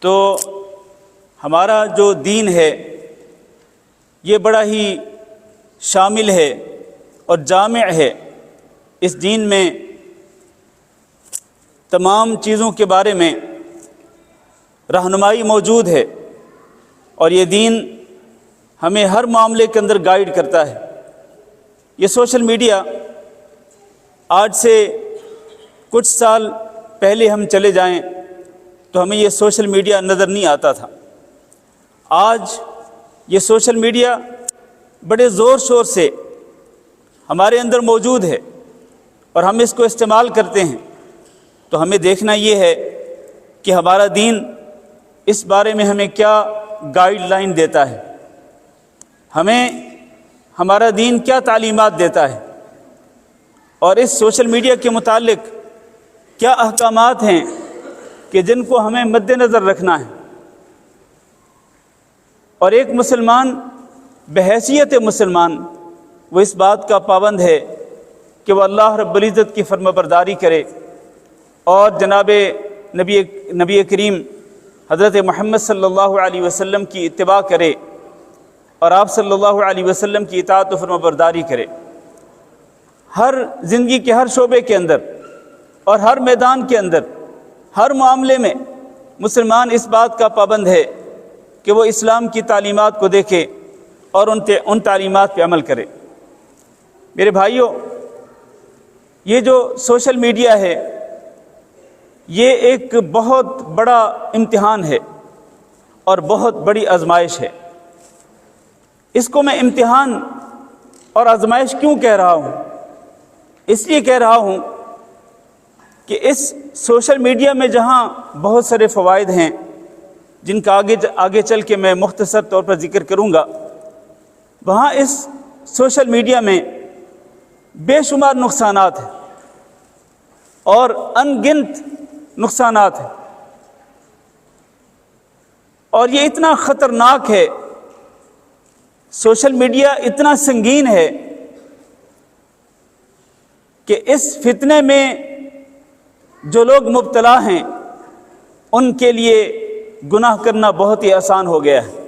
تو ہمارا جو دین ہے یہ بڑا ہی شامل ہے اور جامع ہے۔ اس دین میں تمام چیزوں کے بارے میں رہنمائی موجود ہے، اور یہ دین ہمیں ہر معاملے کے اندر گائیڈ کرتا ہے۔ یہ سوشل میڈیا آج سے کچھ سال پہلے ہم چلے جائیں تو ہمیں یہ سوشل میڈیا نظر نہیں آتا تھا۔ آج یہ سوشل میڈیا بڑے زور شور سے ہمارے اندر موجود ہے اور ہم اس کو استعمال کرتے ہیں، تو ہمیں دیکھنا یہ ہے کہ ہمارا دین اس بارے میں ہمیں کیا گائیڈ لائن دیتا ہے، ہمیں ہمارا دین کیا تعلیمات دیتا ہے، اور اس سوشل میڈیا کے متعلق کیا احکامات ہیں کہ جن کو ہمیں مد نظر رکھنا ہے۔ اور ایک مسلمان بحیثیت مسلمان وہ اس بات کا پابند ہے کہ وہ اللہ رب العزت کی فرمانبرداری کرے اور جناب نبی کریم حضرت محمد صلی اللہ علیہ وسلم کی اتباع کرے اور آپ صلی اللہ علیہ وسلم کی اطاعت و فرمانبرداری کرے۔ ہر زندگی کے ہر شعبے کے اندر اور ہر میدان کے اندر، ہر معاملے میں مسلمان اس بات کا پابند ہے کہ وہ اسلام کی تعلیمات کو دیکھے اور ان تعلیمات پہ عمل کرے۔ میرے بھائیوں، یہ جو سوشل میڈیا ہے یہ ایک بہت بڑا امتحان ہے اور بہت بڑی آزمائش ہے۔ اس کو میں امتحان اور آزمائش کیوں کہہ رہا ہوں؟ اس لیے کہہ رہا ہوں کہ اس سوشل میڈیا میں جہاں بہت سارے فوائد ہیں جن کا آگے چل کے میں مختصر طور پر ذکر کروں گا، وہاں اس سوشل میڈیا میں بے شمار نقصانات ہیں اور ان گنت نقصانات ہیں، اور یہ اتنا خطرناک ہے، سوشل میڈیا اتنا سنگین ہے کہ اس فتنے میں جو لوگ مبتلا ہیں ان کے لیے گناہ کرنا بہت ہی آسان ہو گیا ہے۔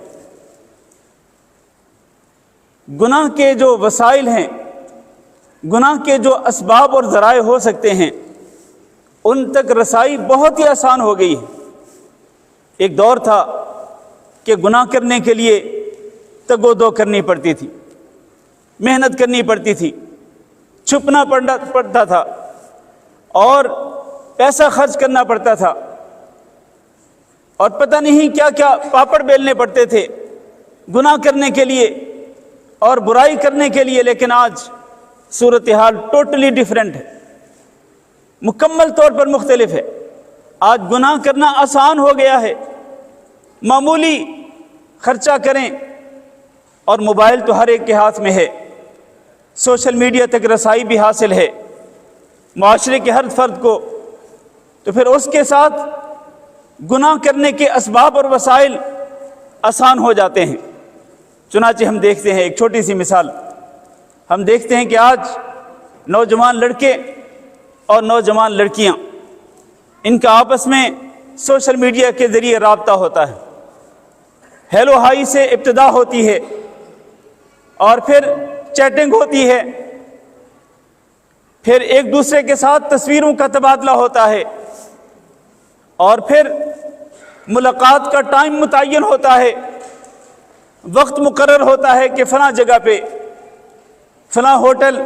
گناہ کے جو وسائل ہیں، گناہ کے جو اسباب اور ذرائع ہو سکتے ہیں، ان تک رسائی بہت ہی آسان ہو گئی ہے۔ ایک دور تھا کہ گناہ کرنے کے لیے تگ و دو کرنی پڑتی تھی، محنت کرنی پڑتی تھی، چھپنا پڑتا تھا اور پیسہ خرچ کرنا پڑتا تھا، اور پتہ نہیں کیا کیا پاپڑ بیلنے پڑتے تھے گناہ کرنے کے لیے اور برائی کرنے کے لیے۔ لیکن آج صورتحال ٹوٹلی ڈیفرنٹ ہے، مکمل طور پر مختلف ہے۔ آج گناہ کرنا آسان ہو گیا ہے، معمولی خرچہ کریں اور موبائل تو ہر ایک کے ہاتھ میں ہے، سوشل میڈیا تک رسائی بھی حاصل ہے معاشرے کے ہر فرد کو، تو پھر اس کے ساتھ گناہ کرنے کے اسباب اور وسائل آسان ہو جاتے ہیں۔ چنانچہ ہم دیکھتے ہیں ایک چھوٹی سی مثال، ہم دیکھتے ہیں کہ آج نوجوان لڑکے اور نوجوان لڑکیاں، ان کا آپس میں سوشل میڈیا کے ذریعے رابطہ ہوتا ہے۔ ہیلو ہائی سے ابتدا ہوتی ہے اور پھر چیٹنگ ہوتی ہے، پھر ایک دوسرے کے ساتھ تصویروں کا تبادلہ ہوتا ہے، اور پھر ملاقات کا ٹائم متعین ہوتا ہے، وقت مقرر ہوتا ہے کہ فلاں جگہ پہ، فلاں ہوٹل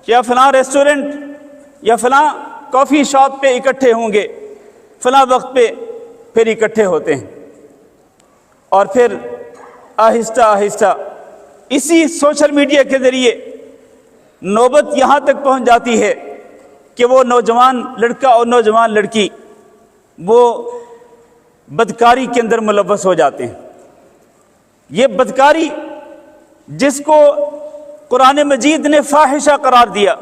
یا فلاں ریسٹورنٹ یا فلاں کافی شاپ پہ اکٹھے ہوں گے، فلاں وقت پہ پھر اکٹھے ہوتے ہیں، اور پھر آہستہ آہستہ اسی سوشل میڈیا کے ذریعے نوبت یہاں تک پہنچ جاتی ہے کہ وہ نوجوان لڑکا اور نوجوان لڑکی وہ بدکاری کے اندر ملوث ہو جاتے ہیں۔ یہ بدکاری جس کو قرآن مجید نے فاحشہ قرار دیا،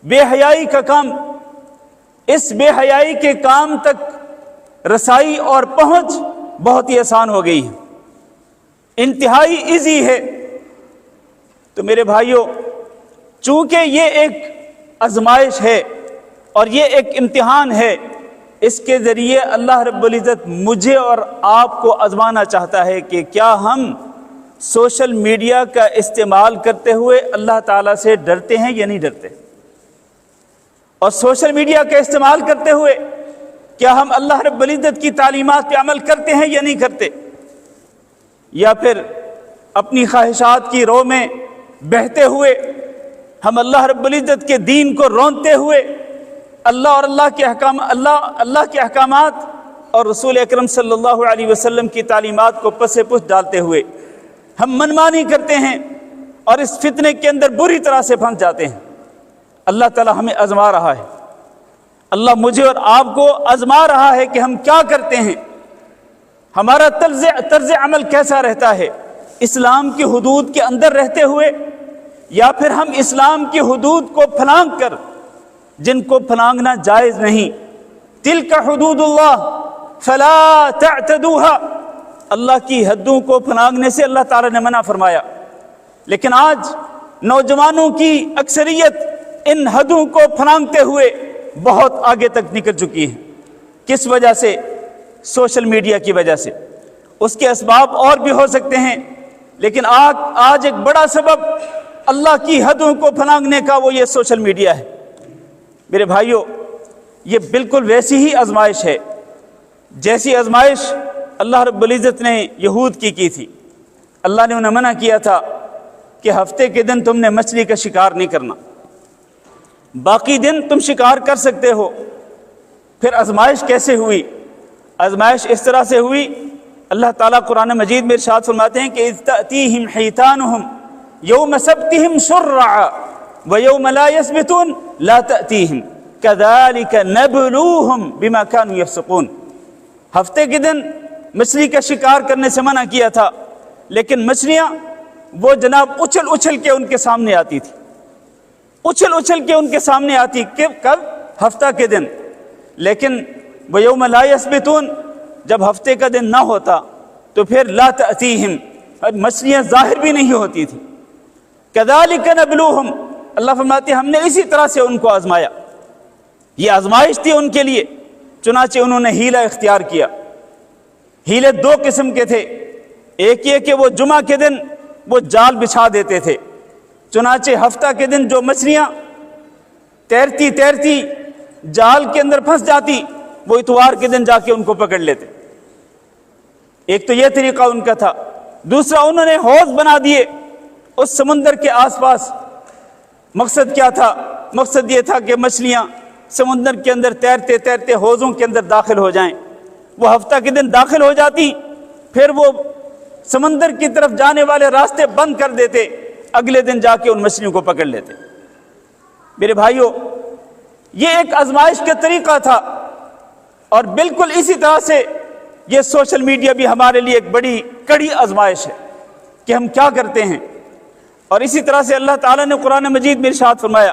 بے حیائی کا کام، اس بے حیائی کے کام تک رسائی اور پہنچ بہت ہی آسان ہو گئی ہے، انتہائی ایزی ہے۔ تو میرے بھائیوں، چونکہ یہ ایک آزمائش ہے اور یہ ایک امتحان ہے اس کے ذریعے اللہ رب العزت مجھے اور آپ کو آزمانا چاہتا ہے کہ کیا ہم سوشل میڈیا کا استعمال کرتے ہوئے اللہ تعالیٰ سے ڈرتے ہیں یا نہیں ڈرتے، اور سوشل میڈیا کا استعمال کرتے ہوئے کیا ہم اللہ رب العزت کی تعلیمات پہ عمل کرتے ہیں یا نہیں کرتے، یا پھر اپنی خواہشات کی رو میں بہتے ہوئے ہم اللہ رب العزت کے دین کو رونتے ہوئے اللہ اور اللہ کے احکامات اور رسول اکرم صلی اللہ علیہ وسلم کی تعلیمات کو پس پش ڈالتے ہوئے ہم منمانی کرتے ہیں اور اس فتنے کے اندر بری طرح سے پھنس جاتے ہیں۔ اللہ تعالیٰ ہمیں آزما رہا ہے، اللہ مجھے اور آپ کو آزما رہا ہے کہ ہم کیا کرتے ہیں، ہمارا طرز عمل کیسا رہتا ہے، اسلام کی حدود کے اندر رہتے ہوئے، یا پھر ہم اسلام کی حدود کو پھلانگ کر، جن کو پھلانگنا جائز نہیں، تلک حدود اللہ فلا تعتدوها، اللہ کی حدوں کو پھلانگنے سے اللہ تعالیٰ نے منع فرمایا۔ لیکن آج نوجوانوں کی اکثریت ان حدوں کو پھلانگتے ہوئے بہت آگے تک نکل چکی ہے۔ کس وجہ سے؟ سوشل میڈیا کی وجہ سے۔ اس کے اسباب اور بھی ہو سکتے ہیں، لیکن آج ایک بڑا سبب اللہ کی حدوں کو پھلانگنے کا وہ یہ سوشل میڈیا ہے۔ میرے بھائیوں، یہ بالکل ویسی ہی آزمائش ہے جیسی آزمائش اللہ رب العزت نے یہود کی تھی۔ اللہ نے انہیں منع کیا تھا کہ ہفتے کے دن تم نے مچھلی کا شکار نہیں کرنا، باقی دن تم شکار کر سکتے ہو۔ پھر آزمائش کیسے ہوئی؟ آزمائش اس طرح سے ہوئی، اللہ تعالیٰ قرآن مجید میں ارشاد فرماتے ہیں کہ اذ تأتیہم حیتانہم یوم سبتہم شرعا ویوم لا یثبتون لا تأتیہم کذالک نبلوہم بما کانوا یفسقون۔ ہفتے کے دن مچھلی کا شکار کرنے سے منع کیا تھا، لیکن مچھلیاں وہ جناب اچھل اچھل کے ان کے سامنے آتی تھی، اچھل اچھل کے ان کے سامنے آتی، کب؟ ہفتہ کے دن۔ لیکن وَيَوْمَ لَا يَثْبِتُونَ، جب ہفتے کا دن نہ ہوتا تو پھر لا تأتیہم، مچھلیاں ظاہر بھی نہیں ہوتی تھی۔ كَذَلِكَ نَبْلُوهُمْ، اللہ فرماتے ہیں ہم نے اسی طرح سے ان کو آزمایا۔ یہ آزمائش تھی ان کے لیے، چنانچہ انہوں نے ہیلہ اختیار کیا۔ ہیلے دو قسم کے تھے، ایک یہ کہ وہ جمعہ کے دن وہ جال بچھا دیتے تھے، چنانچہ ہفتہ کے دن جو مچھلیاں تیرتی تیرتی جال کے اندر پھنس جاتی وہ اتوار کے دن جا کے ان کو پکڑ لیتے۔ ایک تو یہ طریقہ ان کا تھا۔ دوسرا، انہوں نے حوض بنا دیے اس سمندر کے آس پاس۔ مقصد کیا تھا؟ مقصد یہ تھا کہ مچھلیاں سمندر کے اندر تیرتے تیرتے حوضوں کے اندر داخل ہو جائیں۔ وہ ہفتہ کے دن داخل ہو جاتی، پھر وہ سمندر کی طرف جانے والے راستے بند کر دیتے، اگلے دن جا کے ان مچھلیوں کو پکڑ لیتے۔ میرے بھائیوں، یہ ایک آزمائش کا طریقہ تھا، اور بالکل اسی طرح سے یہ سوشل میڈیا بھی ہمارے لیے ایک بڑی کڑی آزمائش ہے کہ ہم کیا کرتے ہیں۔ اور اسی طرح سے اللہ تعالیٰ نے قرآن مجید میں ارشاد فرمایا،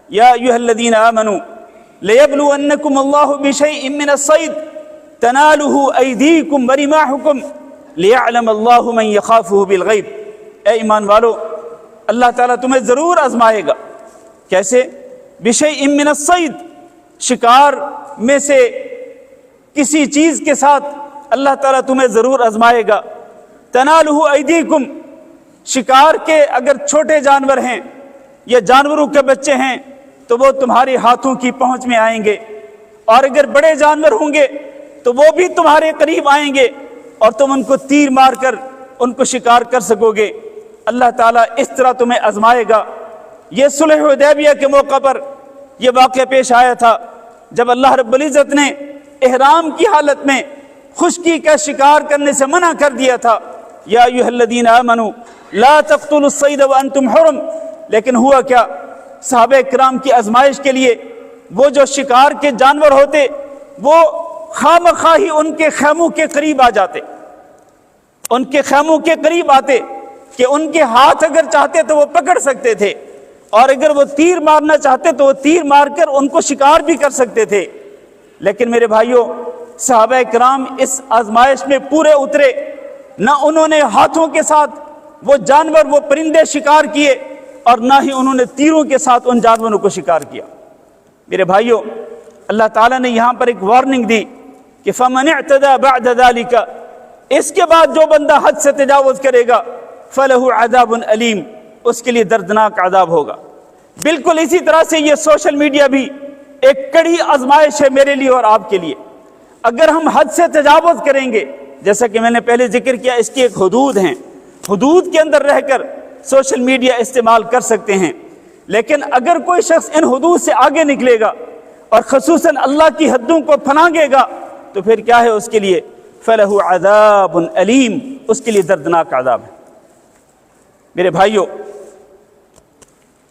یا ایھا الذین آمنوا لیبلونکم اللہ بشیء من الصید تنالہ ایدیکم ورماحکم لیعلم اللہ من یخافہ بالغیب۔ اے ایمان والو، اللہ تعالیٰ تمہیں ضرور آزمائے گا۔ کیسے؟ بشیء من الصید، شکار میں سے کسی چیز کے ساتھ اللہ تعالیٰ تمہیں ضرور آزمائے گا۔ تنالہ ایدیکم، شکار کے اگر چھوٹے جانور ہیں یا جانوروں کے بچے ہیں تو وہ تمہارے ہاتھوں کی پہنچ میں آئیں گے، اور اگر بڑے جانور ہوں گے تو وہ بھی تمہارے قریب آئیں گے اور تم ان کو تیر مار کر ان کو شکار کر سکو گے۔ اللہ تعالیٰ اس طرح تمہیں آزمائے گا۔ یہ صلح حدیبیہ کے موقع پر یہ واقعہ پیش آیا تھا جب اللہ رب العزت نے احرام کی حالت میں خشکی کا شکار کرنے سے منع کر دیا تھا، یا ایھا الذین آمنوا لا تقتلوا الصید وانتم حرم۔ لیکن ہوا کیا؟ صحابہ کرام کی آزمائش کے لیے وہ جو شکار کے جانور ہوتے وہ خواہ ہی ان کے خیموں کے قریب آ جاتے، ان کے خیموں کے قریب آتے کہ ان کے ہاتھ اگر چاہتے تو وہ پکڑ سکتے تھے، اور اگر وہ تیر مارنا چاہتے تو وہ تیر مار کر ان کو شکار بھی کر سکتے تھے۔ لیکن میرے بھائیوں، صحابہ کرام اس آزمائش میں پورے اترے، نہ انہوں نے ہاتھوں کے ساتھ وہ جانور وہ پرندے شکار کیے، اور نہ ہی انہوں نے تیروں کے ساتھ ان جانوروں کو شکار کیا۔ میرے بھائیوں، اللہ تعالیٰ نے یہاں پر ایک وارننگ دی کہ فَمَنِ اعْتَدَى بَعْدَ ذَلِكَ، اس کے بعد جو بندہ حد سے تجاوز کرے گا فَلَهُ عَذَابٌ أَلِيمٌ، اس کے لیے دردناک عذاب ہوگا۔ بالکل اسی طرح سے یہ سوشل میڈیا بھی ایک کڑی آزمائش ہے میرے لیے اور آپ کے لیے۔ اگر ہم حد سے تجاوز کریں گے، جیسا کہ میں نے پہلے ذکر کیا، اس کی ایک حدود ہیں، حدود کے اندر رہ کر سوشل میڈیا استعمال کر سکتے ہیں، لیکن اگر کوئی شخص ان حدود سے آگے نکلے گا اور خصوصاً اللہ کی حدوں کو پھلانگے گا تو پھر کیا ہے اس کے لیے؟ فَلَهُ عَذَابٌ أَلِيمٌ، اس کے لیے دردناک عذاب ہے۔ میرے بھائیوں،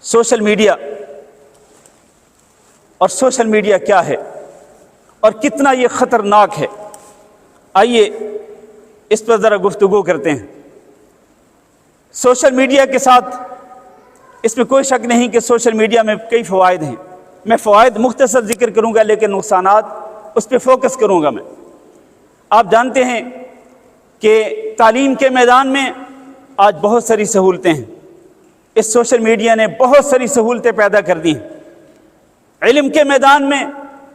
سوشل میڈیا اور سوشل میڈیا کیا ہے اور کتنا یہ خطرناک ہے، آئیے اس پر ذرا گفتگو کرتے ہیں۔ سوشل میڈیا کے ساتھ اس میں کوئی شک نہیں کہ سوشل میڈیا میں کئی فوائد ہیں۔ میں فوائد مختصر ذکر کروں گا لیکن نقصانات اس پہ فوکس کروں گا میں۔ آپ جانتے ہیں کہ تعلیم کے میدان میں آج بہت ساری سہولتیں ہیں، اس سوشل میڈیا نے بہت ساری سہولتیں پیدا کر دی ہیں۔ علم کے میدان میں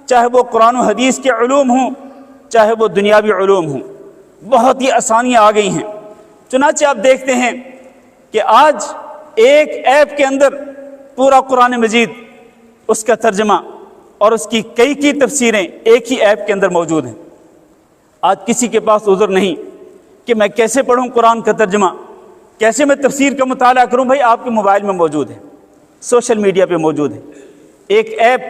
چاہے وہ قرآن و حدیث کے علوم ہوں، چاہے وہ دنیاوی علوم ہوں، بہت ہی آسانیاں آ گئی ہیں۔ چنانچہ آپ دیکھتے ہیں کہ آج ایک ایپ کے اندر پورا قرآن مجید، اس کا ترجمہ اور اس کی کئی تفسیریں ایک ہی ایپ کے اندر موجود ہیں۔ آج کسی کے پاس عذر نہیں کہ میں کیسے پڑھوں قرآن کا ترجمہ، کیسے میں تفسیر کا مطالعہ کروں، بھائی آپ کے موبائل میں موجود ہے، سوشل میڈیا پہ موجود ہے۔ ایک ایپ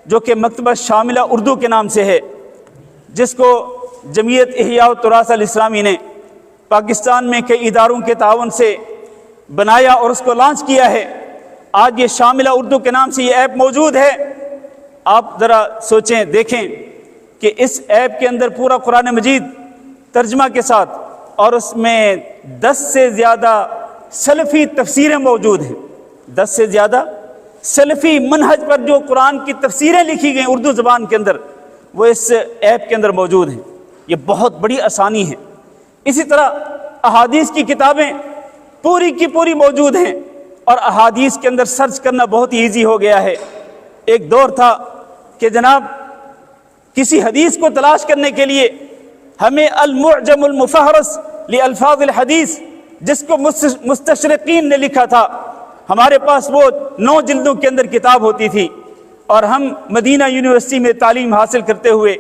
جو کہ مکتبہ شاملہ اردو کے نام سے ہے، جس کو جمعیت احیاء التراث الاسلامی نے پاکستان میں کئی اداروں کے تعاون سے بنایا اور اس کو لانچ کیا ہے۔ آج یہ شاملہ اردو کے نام سے یہ ایپ موجود ہے۔ آپ ذرا سوچیں، دیکھیں کہ اس ایپ کے اندر پورا قرآن مجید ترجمہ کے ساتھ، اور اس میں 10 سے زیادہ سلفی تفسیریں موجود ہیں۔ 10 سے زیادہ سلفی منہج پر جو قرآن کی تفسیریں لکھی گئیں اردو زبان کے اندر، وہ اس ایپ کے اندر موجود ہیں۔ یہ بہت بڑی آسانی ہے۔ اسی طرح احادیث کی کتابیں پوری کی پوری موجود ہیں، اور احادیث کے اندر سرچ کرنا بہت ایزی ہو گیا ہے۔ ایک دور تھا کہ جناب کسی حدیث کو تلاش کرنے کے لیے ہمیں المعجم المفہرس لالفاظ الحدیث، جس کو مستشرقین نے لکھا تھا، ہمارے پاس وہ 9 جلدوں کے اندر کتاب ہوتی تھی، اور ہم مدینہ یونیورسٹی میں تعلیم حاصل کرتے ہوئے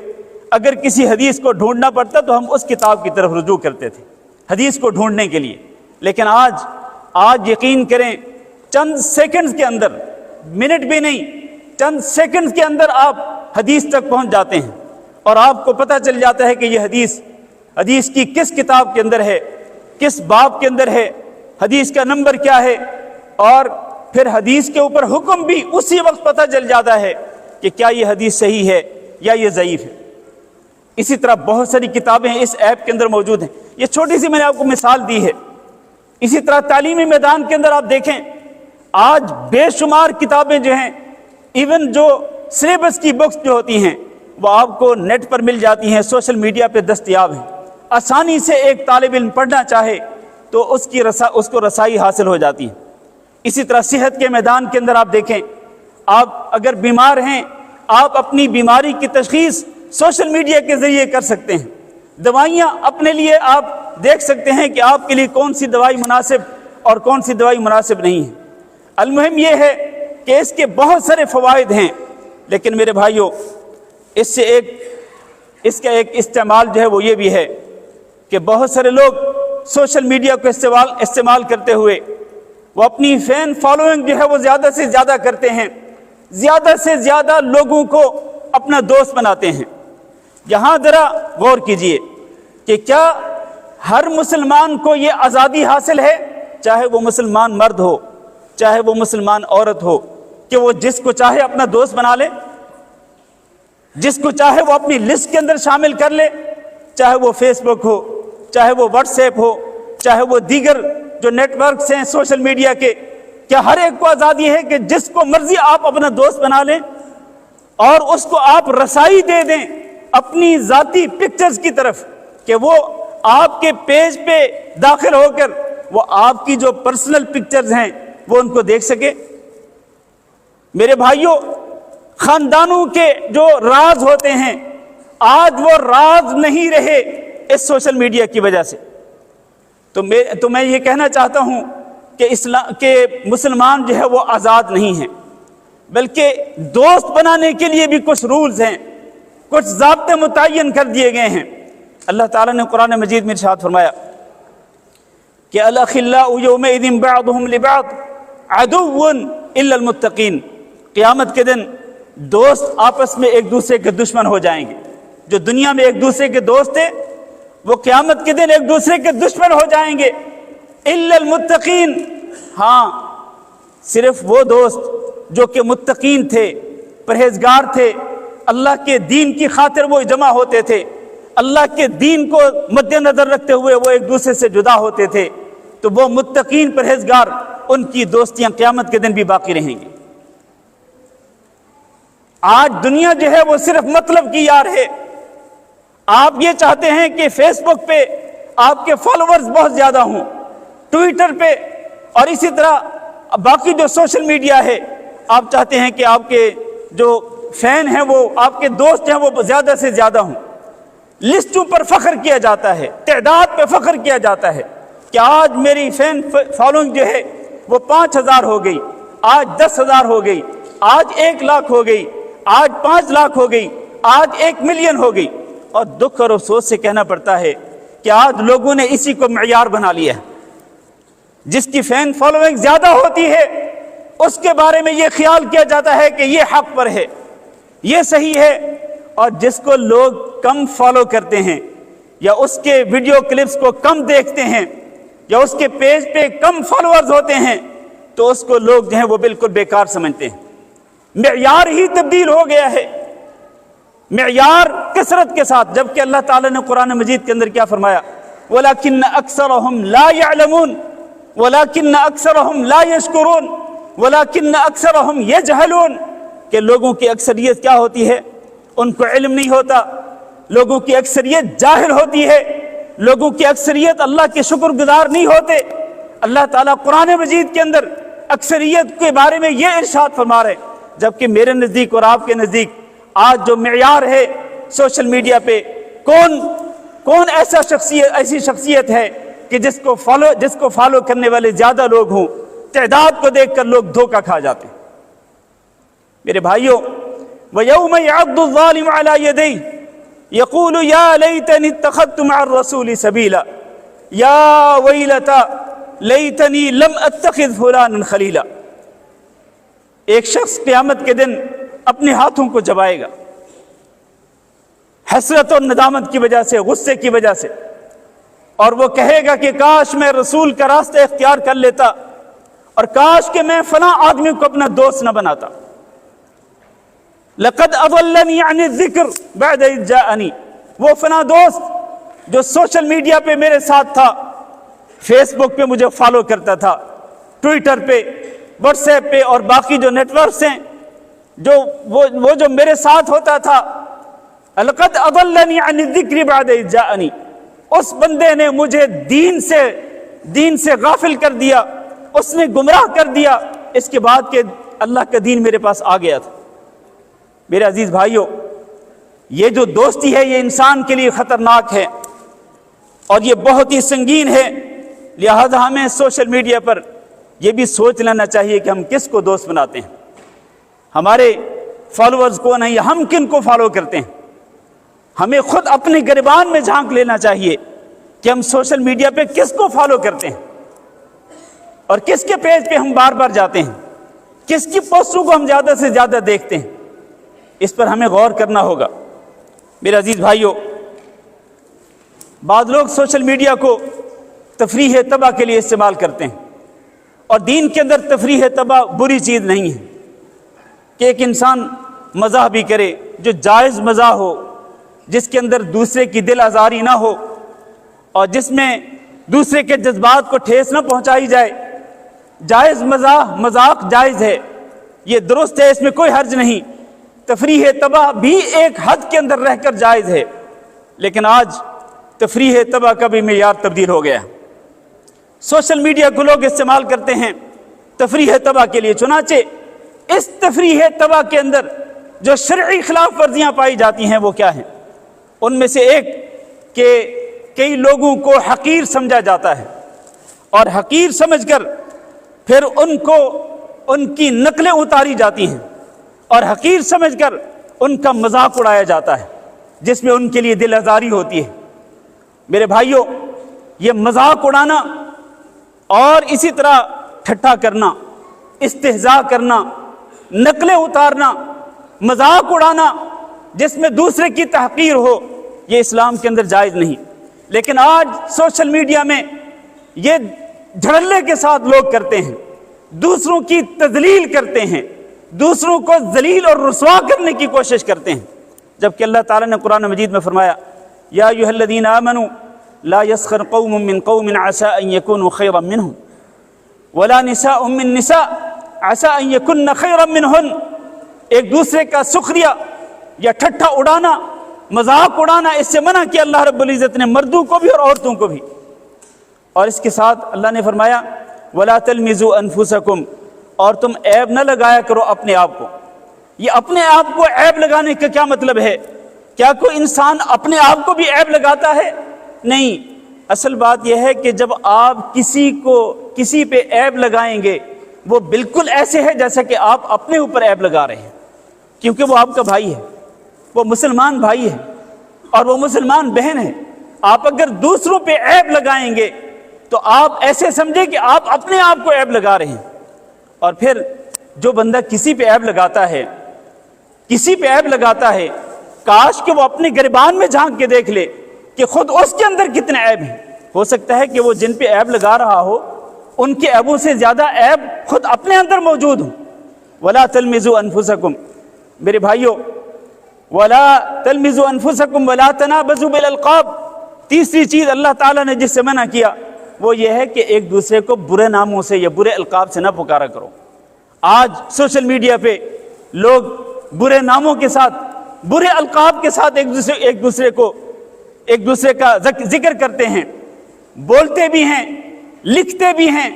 اگر کسی حدیث کو ڈھونڈنا پڑتا تو ہم اس کتاب کی طرف رجوع کرتے تھے حدیث کو ڈھونڈنے کے لیے۔ لیکن آج یقین کریں، چند سیکنڈز کے اندر، منٹ بھی نہیں، چند سیکنڈز کے اندر آپ حدیث تک پہنچ جاتے ہیں، اور آپ کو پتہ چل جاتا ہے کہ یہ حدیث کی کس کتاب کے اندر ہے، کس باب کے اندر ہے، حدیث کا نمبر کیا ہے، اور پھر حدیث کے اوپر حکم بھی اسی وقت پتہ چل جاتا ہے کہ کیا یہ حدیث صحیح ہے یا یہ ضعیف ہے۔ اسی طرح بہت ساری کتابیں اس ایپ کے اندر موجود ہیں۔ یہ چھوٹی سی میں نے آپ کو مثال دی ہے۔ اسی طرح تعلیمی میدان کے اندر آپ دیکھیں، آج بے شمار کتابیں جو ہیں، ایون جو سلیبس کی بکس جو ہوتی ہیں، وہ آپ کو نیٹ پر مل جاتی ہیں، سوشل میڈیا پہ دستیاب ہیں۔ آسانی سے ایک طالب علم پڑھنا چاہے تو اس کو رسائی حاصل ہو جاتی ہے۔ اسی طرح صحت کے میدان کے اندر آپ دیکھیں، آپ اگر بیمار ہیں، آپ اپنی بیماری کی تشخیص سوشل میڈیا کے ذریعے کر سکتے ہیں۔ دوائیاں اپنے لیے آپ دیکھ سکتے ہیں کہ آپ کے لیے کون سی دوائی مناسب اور کون سی دوائی مناسب نہیں ہے۔ المہم یہ ہے کہ اس کے بہت سارے فوائد ہیں، لیکن میرے بھائیوں، اس کا ایک استعمال جو ہے وہ یہ بھی ہے کہ بہت سارے لوگ سوشل میڈیا کو استعمال کرتے ہوئے وہ اپنی فین فالوئنگ جو ہے وہ زیادہ سے زیادہ کرتے ہیں، زیادہ سے زیادہ لوگوں کو اپنا دوست بناتے ہیں۔ یہاں ذرا غور کیجئے کہ کیا ہر مسلمان کو یہ آزادی حاصل ہے، چاہے وہ مسلمان مرد ہو چاہے وہ مسلمان عورت ہو، کہ وہ جس کو چاہے اپنا دوست بنا لے، جس کو چاہے وہ اپنی لسٹ کے اندر شامل کر لے، چاہے وہ فیس بک ہو، چاہے وہ واٹس ایپ ہو، چاہے وہ دیگر جو نیٹ ورکس ہیں سوشل میڈیا کے؟ کیا ہر ایک کو آزادی ہے کہ جس کو مرضی آپ اپنا دوست بنا لیں اور اس کو آپ رسائی دے دیں اپنی ذاتی پکچرز کی طرف، کہ وہ آپ کے پیج پہ داخل ہو کر وہ آپ کی جو پرسنل پکچرز ہیں وہ ان کو دیکھ سکے؟ میرے بھائیوں، خاندانوں کے جو راز ہوتے ہیں آج وہ راز نہیں رہے اس سوشل میڈیا کی وجہ سے۔ تو میں یہ کہنا چاہتا ہوں کہ مسلمان جو ہے وہ آزاد نہیں ہیں، بلکہ دوست بنانے کے لیے بھی کچھ رولز ہیں، کچھ ضابطے متعین کر دیے گئے ہیں۔ اللہ تعالیٰ نے قرآن مجید میں ارشاد فرمایا کہ الاخلاء یومئذ بعضهم لبعض عدو الا المتقین، قیامت کے دن دوست آپس میں ایک دوسرے کے دشمن ہو جائیں گے۔ جو دنیا میں ایک دوسرے کے دوست تھے وہ قیامت کے دن ایک دوسرے کے دشمن ہو جائیں گے، الا المتقین، ہاں صرف وہ دوست جو کہ متقین تھے، پرہیزگار تھے، اللہ کے دین کی خاطر وہ جمع ہوتے تھے، اللہ کے دین کو مد نظر رکھتے ہوئے وہ ایک دوسرے سے جدا ہوتے تھے، تو وہ متقین پرہیزگار ان کی دوستیاں قیامت کے دن بھی باقی رہیں گی۔ آج دنیا جو ہے وہ صرف مطلب کی یار ہے۔ آپ یہ چاہتے ہیں کہ فیس بک پہ آپ کے فالوورز بہت زیادہ ہوں، ٹویٹر پہ اور اسی طرح باقی جو سوشل میڈیا ہے، آپ چاہتے ہیں کہ آپ کے جو فین ہیں وہ آپ کے دوست ہیں وہ زیادہ سے زیادہ ہوں۔ لسٹوں پر فخر کیا جاتا ہے، تعداد پہ فخر کیا جاتا ہے کہ آج میری فین فالوئنگ جو ہے وہ 5000 ہو گئی، آج 10,000 ہو گئی، آج 1 لاکھ ہو گئی، آج 5 لاکھ ہو گئی، آج 1 ملین ہو گئی۔ اور دکھ اور افسوس سے کہنا پڑتا ہے کہ آج لوگوں نے اسی کو معیار بنا لیا ہے۔ جس کی فین فالوئنگ زیادہ ہوتی ہے اس کے بارے میں یہ خیال کیا جاتا ہے کہ یہ حق پر ہے، یہ صحیح ہے، اور جس کو لوگ کم فالو کرتے ہیں یا اس کے ویڈیو کلپس کو کم دیکھتے ہیں یا اس کے پیج پہ کم فالوورز ہوتے ہیں تو اس کو لوگ جو ہیں وہ بالکل بیکار سمجھتے ہیں۔ معیار ہی تبدیل ہو گیا ہے، معیار کثرت کے ساتھ، جبکہ اللہ تعالیٰ نے قرآن مجید کے اندر کیا فرمایا؟ وَلَكِنَّ أَكْثَرَهُمْ لَا يَعْلَمُونَ وَلَكِنَّ أَكْثَرَهُمْ لَا يَشْكُرُونَ وَلَكِنَّ أَكْثَرَهُمْ يَجْهَلُونَ کہ لوگوں کی اکثریت کیا ہوتی ہے؟ ان کو علم نہیں ہوتا، لوگوں کی اکثریت جاہل ہوتی ہے، لوگوں کی اکثریت اللہ کے شکر گزار نہیں ہوتے۔ اللہ تعالیٰ قرآن مجید کے اندر اکثریت کے بارے میں یہ ارشاد فرما رہے، جبکہ میرے نزدیک اور آپ کے نزدیک آج جو معیار ہے سوشل میڈیا پہ، کون ایسی شخصیت ہے کہ جس کو فالو کرنے والے زیادہ لوگ ہوں؟ تعداد کو دیکھ کر لوگ دھوکہ کھا جاتے ہیں۔ میرے بھائیوں، وَيَوْمَ يَعَضُّ الظَّالِمُ عَلَى يَدَيْهِ يَقُولُ يَا لَيْتَنِي اتَّخَذْتُ مَعَ الرَّسُولِ سَبِيلًا يَا وَيْلَتَى لَيْتَنِي لَمْ أَتَّخِذْ فُلَانًا خَلِيلًا۔ ایک شخص قیامت کے دن اپنے ہاتھوں کو چبائے گا، حسرت اور ندامت کی وجہ سے، غصے کی وجہ سے، اور وہ کہے گا کہ کاش میں رسول کا راستہ اختیار کر لیتا، اور کاش کہ میں فلاں آدمی کو اپنا دوست نہ بناتا۔ لَقَدْ أَضَلَّنِي عَنِ الذِّكْرِ بَعْدَ إِذْ جَاءَنِي، وہ فلاں دوست جو سوشل میڈیا پہ میرے ساتھ تھا، فیس بک پہ مجھے فالو کرتا تھا، ٹویٹر پہ، واٹس ایپ پہ اور باقی جو نیٹ ورکس ہیں، وہ جو میرے ساتھ ہوتا تھا، لَقَدْ أَضَلَّنِي عَنِ الذِّكْرِ بَعْدَ إِذْ جَاءَنِي، اس بندے نے مجھے دین سے غافل کر دیا، اس نے گمراہ کر دیا اس کے بعد کہ اللہ کا دین میرے پاس آ گیا تھا۔ میرے عزیز بھائیوں، یہ جو دوستی ہے یہ انسان کے لیے خطرناک ہے اور یہ بہت ہی سنگین ہے، لہذا ہمیں سوشل میڈیا پر یہ بھی سوچ لینا چاہیے کہ ہم کس کو دوست بناتے ہیں، ہمارے فالوورز کون ہیں یا ہم کن کو فالو کرتے ہیں۔ ہمیں خود اپنے گریبان میں جھانک لینا چاہیے کہ ہم سوشل میڈیا پہ کس کو فالو کرتے ہیں اور کس کے پیج پہ ہم بار بار جاتے ہیں، کس کی پوسٹوں کو ہم زیادہ سے زیادہ دیکھتے ہیں، اس پر ہمیں غور کرنا ہوگا۔ میرے عزیز بھائیوں، بعض لوگ سوشل میڈیا کو تفریح طبع کے لیے استعمال کرتے ہیں، اور دین کے اندر تفریح طبع بری چیز نہیں ہے کہ ایک انسان مزاح بھی کرے جو جائز مزاح ہو، جس کے اندر دوسرے کی دل آزاری نہ ہو اور جس میں دوسرے کے جذبات کو ٹھیس نہ پہنچائی جائے۔ جائز مذاق جائز ہے، یہ درست ہے، اس میں کوئی حرج نہیں۔ تفریح طبع بھی ایک حد کے اندر رہ کر جائز ہے، لیکن آج تفریح طبع کا بھی معیار تبدیل ہو گیا۔ سوشل میڈیا کو لوگ استعمال کرتے ہیں تفریح طبع کے لیے، چنانچہ اس تفریح طبع کے اندر جو شرعی خلاف ورزیاں پائی جاتی ہیں وہ کیا ہیں؟ ان میں سے ایک کہ کئی لوگوں کو حقیر سمجھا جاتا ہے اور حقیر سمجھ کر پھر ان کو ان کی نقلیں اتاری جاتی ہیں اور حقیر سمجھ کر ان کا مذاق اڑایا جاتا ہے، جس میں ان کے لیے دل آزاری ہوتی ہے۔ میرے بھائیوں، یہ مذاق اڑانا اور اسی طرح ٹھٹھا کرنا، استہزاء کرنا، نقلیں اتارنا، مذاق اڑانا جس میں دوسرے کی تحقیر ہو، یہ اسلام کے اندر جائز نہیں۔ لیکن آج سوشل میڈیا میں یہ دھڑلے کے ساتھ لوگ کرتے ہیں، دوسروں کی تذلیل کرتے ہیں، دوسروں کو ذلیل اور رسوا کرنے کی کوشش کرتے ہیں، جبکہ اللہ تعالیٰ نے قرآن مجید میں فرمایا یا ایھا الذین آمنوا لا یسخر قوم من قوم عسى ان یکونوا خیرا منہم ولا نساء من نساء عسى ان یکن خیرا منہن۔ ایک دوسرے کا سخریہ یا ٹھٹھا اڑانا، مذاق اڑانا، اس سے منع کیا اللہ رب العزت نے، مردوں کو بھی اور عورتوں کو بھی۔ اور اس کے ساتھ اللہ نے فرمایا ولا تلمزوا انفسکم، اور تم عیب نہ لگایا کرو اپنے آپ کو۔ یہ اپنے آپ کو عیب لگانے کا کیا مطلب ہے؟ کیا کوئی انسان اپنے آپ کو بھی عیب لگاتا ہے؟ نہیں، اصل بات یہ ہے کہ جب آپ کسی پہ عیب لگائیں گے، وہ بالکل ایسے ہے جیسا کہ آپ اپنے اوپر عیب لگا رہے ہیں، کیونکہ وہ آپ کا بھائی ہے، وہ مسلمان بھائی ہے اور وہ مسلمان بہن ہے۔ آپ اگر دوسروں پہ عیب لگائیں گے تو آپ ایسے سمجھیں کہ آپ اپنے آپ کو عیب لگا رہے ہیں۔ اور پھر جو بندہ کسی پہ عیب لگاتا ہے، کاش کہ وہ اپنے گریبان میں جھانک کے دیکھ لے کہ خود اس کے اندر کتنے عیب ہیں۔ ہو سکتا ہے کہ وہ جن پہ عیب لگا رہا ہو، ان کے عیبوں سے زیادہ عیب خود اپنے اندر موجود ہوں۔ ولا تلمزوا انفسکم، میرے بھائیوں، ولا تلمزوا انفسکم ولا تنابزوا بالالقاب۔ تیسری چیز اللہ تعالیٰ نے جس سے منع کیا وہ یہ ہے کہ ایک دوسرے کو برے ناموں سے یا برے القاب سے نہ پکارا کرو۔ آج سوشل میڈیا پہ لوگ برے ناموں کے ساتھ، برے القاب کے ساتھ ایک دوسرے کا ذکر کرتے ہیں، بولتے بھی ہیں، لکھتے بھی ہیں،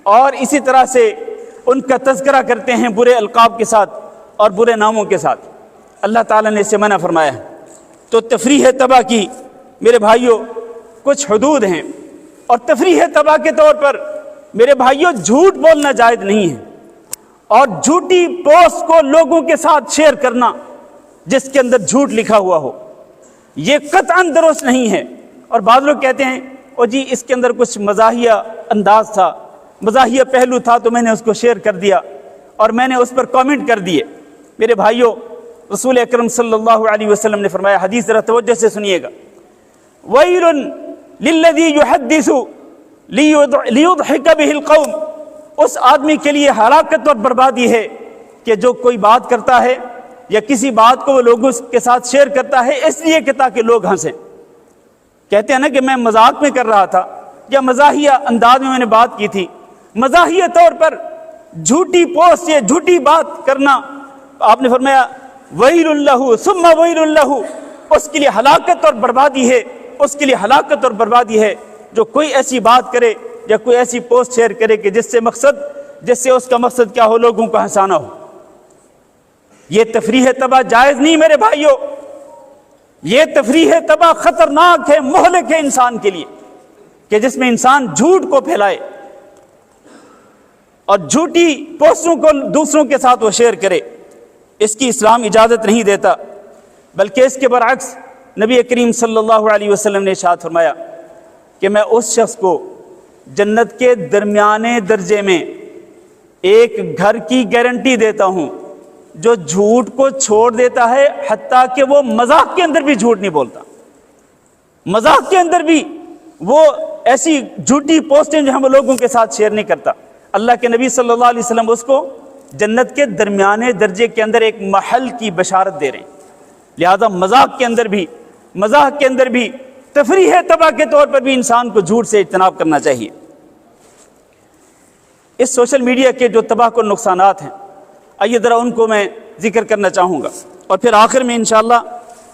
اور اسی طرح سے ان کا تذکرہ کرتے ہیں برے القاب کے ساتھ اور برے ناموں کے ساتھ۔ اللہ تعالیٰ نے اسے منع فرمایا ہے۔ تو تفریح تباہ کی میرے بھائیوں کچھ حدود ہیں، اور تفریح تباہ کے طور پر میرے بھائیوں جھوٹ بولنا جائز نہیں ہے، اور جھوٹی پوسٹ کو لوگوں کے ساتھ شیئر کرنا جس کے اندر جھوٹ لکھا ہوا ہو، یہ قطعاً درست نہیں ہے۔ اور بعض لوگ کہتے ہیں او جی اس کے اندر کچھ مزاحیہ انداز تھا، مزاحیہ پہلو تھا تو میں نے اس کو شیئر کر دیا اور میں نے اس پر کامنٹ کر دیے۔ میرے بھائیوں، رسول اکرم صلی اللہ علیہ وسلم نے فرمایا، حدیث ذرا توجہ سے سنیے گا، وَيْلٌ لِلَّذِي يُحَدِّثُ لِيُضْحِكَ بِهِ الْقَوْمِ، اس آدمی کے لیے ہلاکت اور بربادی ہے کہ جو کوئی بات کرتا ہے یا کسی بات کو وہ لوگوں کے ساتھ شیئر کرتا ہے اس لیے کہ تاکہ لوگ ہنسیں۔ کہتے ہیں نا کہ میں مذاق میں کر رہا تھا یا مزاحیہ انداز میں نے بات کی تھی، مزاحیہ طور پر جھوٹی پوسٹ یا جھوٹی بات کرنا، آپ نے فرمایا وَيْلٌ لَهُ ثُمَّ وَيْلٌ لَهُ، اس کے لیے ہلاکت اور بربادی ہے، اس کے لیے ہلاکت اور بربادی ہے جو کوئی ایسی بات کرے یا کوئی ایسی پوسٹ شیئر کرے کہ جس سے اس کا مقصد کیا ہو، لوگوں کو ہنسانا ہو۔ یہ تفریح تباہ جائز نہیں میرے بھائیوں، یہ تفریح تباہ خطرناک ہے، مہلک ہے انسان کے لیے، کہ جس میں انسان جھوٹ کو پھیلائے اور جھوٹی پوسٹوں کو دوسروں کے ساتھ وہ شیئر کرے، اس کی اسلام اجازت نہیں دیتا۔ بلکہ اس کے برعکس نبی کریم صلی اللہ علیہ وسلم نے ارشاد فرمایا کہ میں اس شخص کو جنت کے درمیانے درجے میں ایک گھر کی گارنٹی دیتا ہوں جو جھوٹ کو چھوڑ دیتا ہے، حتیٰ کہ وہ مذاق کے اندر بھی جھوٹ نہیں بولتا، مذاق کے اندر بھی وہ ایسی جھوٹی پوسٹیں جو ہم لوگوں کے ساتھ شیئر نہیں کرتا۔ اللہ کے نبی صلی اللہ علیہ وسلم اس کو جنت کے درمیانے درجے کے اندر ایک محل کی بشارت دے رہے ہیں۔ لہذا مذاق کے اندر بھی تفریح تباہ کے طور پر بھی انسان کو جھوٹ سے اجتناب کرنا چاہیے۔ اس سوشل میڈیا کے جو تباہ کن نقصانات ہیں، آئیے ذرا ان کو میں ذکر کرنا چاہوں گا، اور پھر آخر میں انشاءاللہ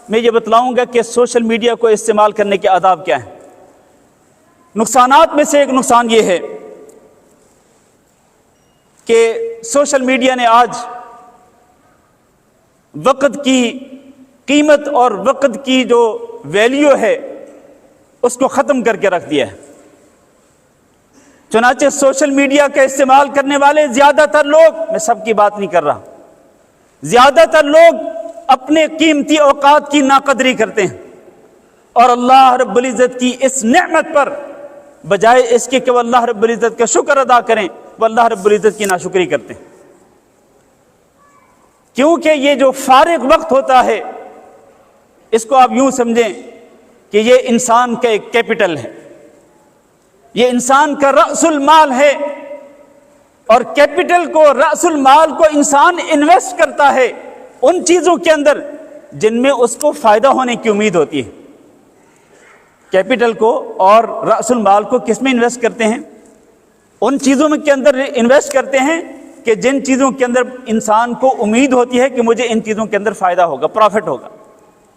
میں یہ بتلاؤں گا کہ سوشل میڈیا کو استعمال کرنے کے آداب کیا ہیں۔ نقصانات میں سے ایک نقصان یہ ہے کہ سوشل میڈیا نے آج وقت کی قیمت اور وقت کی جو ویلیو ہے اس کو ختم کر کے رکھ دیا ہے۔ چنانچہ سوشل میڈیا کا استعمال کرنے والے زیادہ تر لوگ، میں سب کی بات نہیں کر رہا، زیادہ تر لوگ اپنے قیمتی اوقات کی ناقدری کرتے ہیں، اور اللہ رب العزت کی اس نعمت پر بجائے اس کے کہ وہ اللہ رب العزت کا شکر ادا کریں، وہ اللہ رب العزت کی ناشکری کرتے ہیں۔ کیونکہ یہ جو فارغ وقت ہوتا ہے، اس کو آپ یوں سمجھیں کہ یہ انسان کا ایک کیپٹل ہے، یہ انسان کا رأس المال ہے، اور کیپٹل کو، رأس المال کو انسان انویسٹ کرتا ہے ان چیزوں کے اندر جن میں اس کو فائدہ ہونے کی امید ہوتی ہے۔ کیپٹل کو اور رأس المال کو کس میں انویسٹ کرتے ہیں؟ ان چیزوں میں کے اندر انویسٹ کرتے ہیں کہ جن چیزوں کے اندر انسان کو امید ہوتی ہے کہ مجھے ان چیزوں کے اندر فائدہ ہوگا، پروفٹ ہوگا،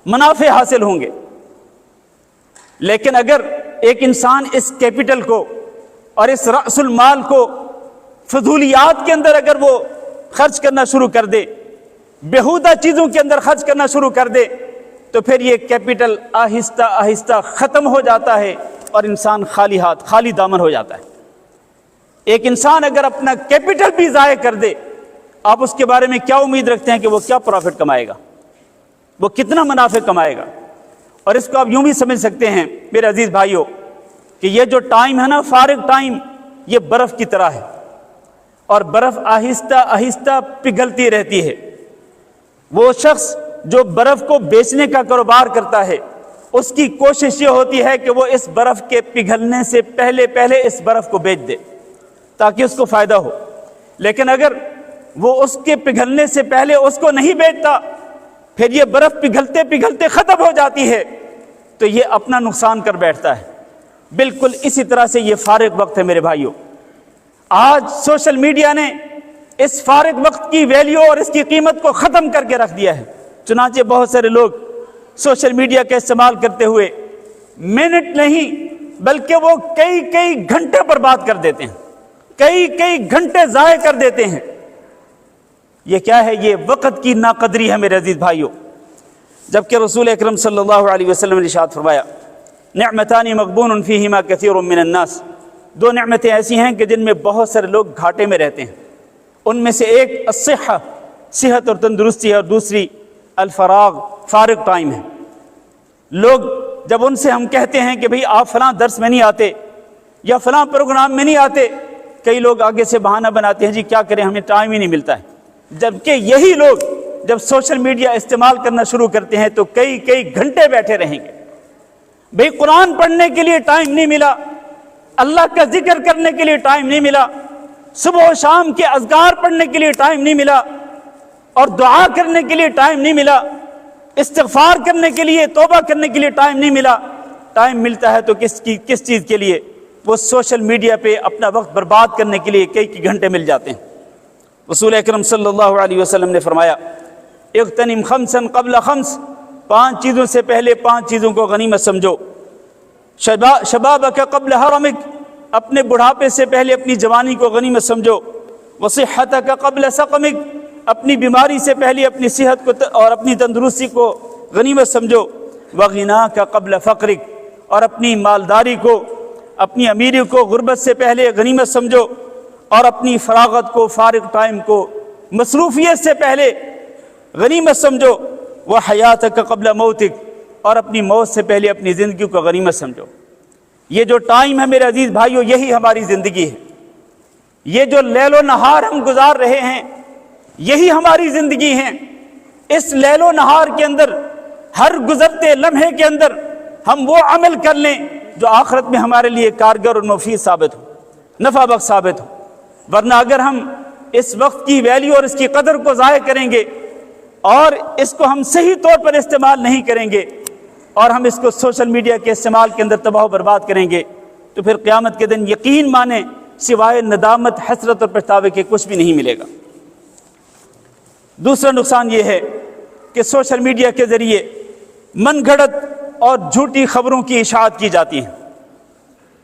منافع حاصل ہوں گے۔ لیکن اگر ایک انسان اس کیپٹل کو اور اس رأس المال کو فضولیات کے اندر اگر وہ خرچ کرنا شروع کر دے، بیہودہ چیزوں کے اندر خرچ کرنا شروع کر دے، تو پھر یہ کیپٹل آہستہ آہستہ ختم ہو جاتا ہے اور انسان خالی ہاتھ، خالی دامن ہو جاتا ہے۔ ایک انسان اگر اپنا کیپٹل بھی ضائع کر دے، آپ اس کے بارے میں کیا امید رکھتے ہیں کہ وہ کیا پروفٹ کمائے گا، وہ کتنا منافع کمائے گا؟ اور اس کو آپ یوں بھی سمجھ سکتے ہیں میرے عزیز بھائیوں کہ یہ جو ٹائم ہے نا، فارغ ٹائم، یہ برف کی طرح ہے، اور برف آہستہ آہستہ پگھلتی رہتی ہے۔ وہ شخص جو برف کو بیچنے کا کاروبار کرتا ہے، اس کی کوشش یہ ہوتی ہے کہ وہ اس برف کے پگھلنے سے پہلے اس برف کو بیچ دے تاکہ اس کو فائدہ ہو۔ لیکن اگر وہ اس کے پگھلنے سے پہلے اس کو نہیں بیچتا، پھر یہ برف پگھلتے پگھلتے ختم ہو جاتی ہے، تو یہ اپنا نقصان کر بیٹھتا ہے۔ بالکل اسی طرح سے یہ فارغ وقت ہے میرے بھائیوں۔ آج سوشل میڈیا نے اس فارغ وقت کی ویلیو اور اس کی قیمت کو ختم کر کے رکھ دیا ہے۔ چنانچہ بہت سارے لوگ سوشل میڈیا کا استعمال کرتے ہوئے منٹ نہیں بلکہ وہ کئی گھنٹے پر بات کر دیتے ہیں، کئی گھنٹے ضائع کر دیتے ہیں۔ یہ کیا ہے؟ یہ وقت کی ناقدری ہے میرے عزیز بھائیوں۔ جبکہ رسول اکرم صلی اللہ علیہ وسلم نے ارشاد فرمایا، نعمتان مغبون فیہما کثیر من الناس، دو نعمتیں ایسی ہیں کہ جن میں بہت سارے لوگ گھاٹے میں رہتے ہیں۔ ان میں سے ایک الصحہ، صحت اور تندرستی ہے، اور دوسری الفراغ، فارغ ٹائم ہے۔ لوگ جب ان سے ہم کہتے ہیں کہ بھئی آپ فلاں درس میں نہیں آتے یا فلاں پروگرام میں نہیں آتے، کئی لوگ آگے سے بہانہ بناتے ہیں، جی کیا کریں ہمیں ٹائم ہی نہیں ملتا ہے۔ جبکہ یہی لوگ جب سوشل میڈیا استعمال کرنا شروع کرتے ہیں تو کئی گھنٹے بیٹھے رہیں گے۔ بھئی قرآن پڑھنے کے لیے ٹائم نہیں ملا، اللہ کا ذکر کرنے کے لیے ٹائم نہیں ملا، صبح و شام کے اذکار پڑھنے کے لیے ٹائم نہیں ملا، اور دعا کرنے کے لیے ٹائم نہیں ملا، استغفار کرنے کے لیے، توبہ کرنے کے لیے ٹائم نہیں ملا۔ ٹائم ملتا ہے تو کس چیز کے لیے؟ وہ سوشل میڈیا پہ اپنا وقت برباد کرنے کے لیے کئی گھنٹے مل جاتے ہیں۔ رسول اکرم صلی اللہ علیہ وسلم نے فرمایا، اغتنم خمسا قبل خمس، 5 چیزوں سے پہلے 5 چیزوں کو غنیمت سمجھو۔ شبابک قبل حرمک، اپنے بڑھاپے سے پہلے اپنی جوانی کو غنیمت سمجھو۔ وصحتک قبل سقمک، اپنی بیماری سے پہلے اپنی صحت کو اور اپنی تندرستی کو غنیمت سمجھو۔ وغناک قبل فقرک، اور اپنی مالداری کو، اپنی امیری کو غربت سے پہلے غنیمت سمجھو، اور اپنی فراغت کو، فارغ ٹائم کو مصروفیت سے پہلے غنیمت سمجھو۔ وحیاتک قبل موتک، اور اپنی موت سے پہلے اپنی زندگی کو غنیمت سمجھو۔ یہ جو ٹائم ہے میرے عزیز بھائیو، یہی ہماری زندگی ہے۔ یہ جو لیل و نہار ہم گزار رہے ہیں، یہی ہماری زندگی ہے۔ اس لیل و نہار کے اندر، ہر گزرتے لمحے کے اندر ہم وہ عمل کر لیں جو آخرت میں ہمارے لیے کارگر اور مفید ثابت ہو، نفع بخش ثابت ہو۔ ورنہ اگر ہم اس وقت کی ویلیو اور اس کی قدر کو ضائع کریں گے اور اس کو ہم صحیح طور پر استعمال نہیں کریں گے، اور ہم اس کو سوشل میڈیا کے استعمال کے اندر تباہ و برباد کریں گے، تو پھر قیامت کے دن یقین مانیں سوائے ندامت، حسرت اور پچھتاوے کے کچھ بھی نہیں ملے گا۔ دوسرا نقصان یہ ہے کہ سوشل میڈیا کے ذریعے من گھڑت اور جھوٹی خبروں کی اشاعت کی جاتی ہیں۔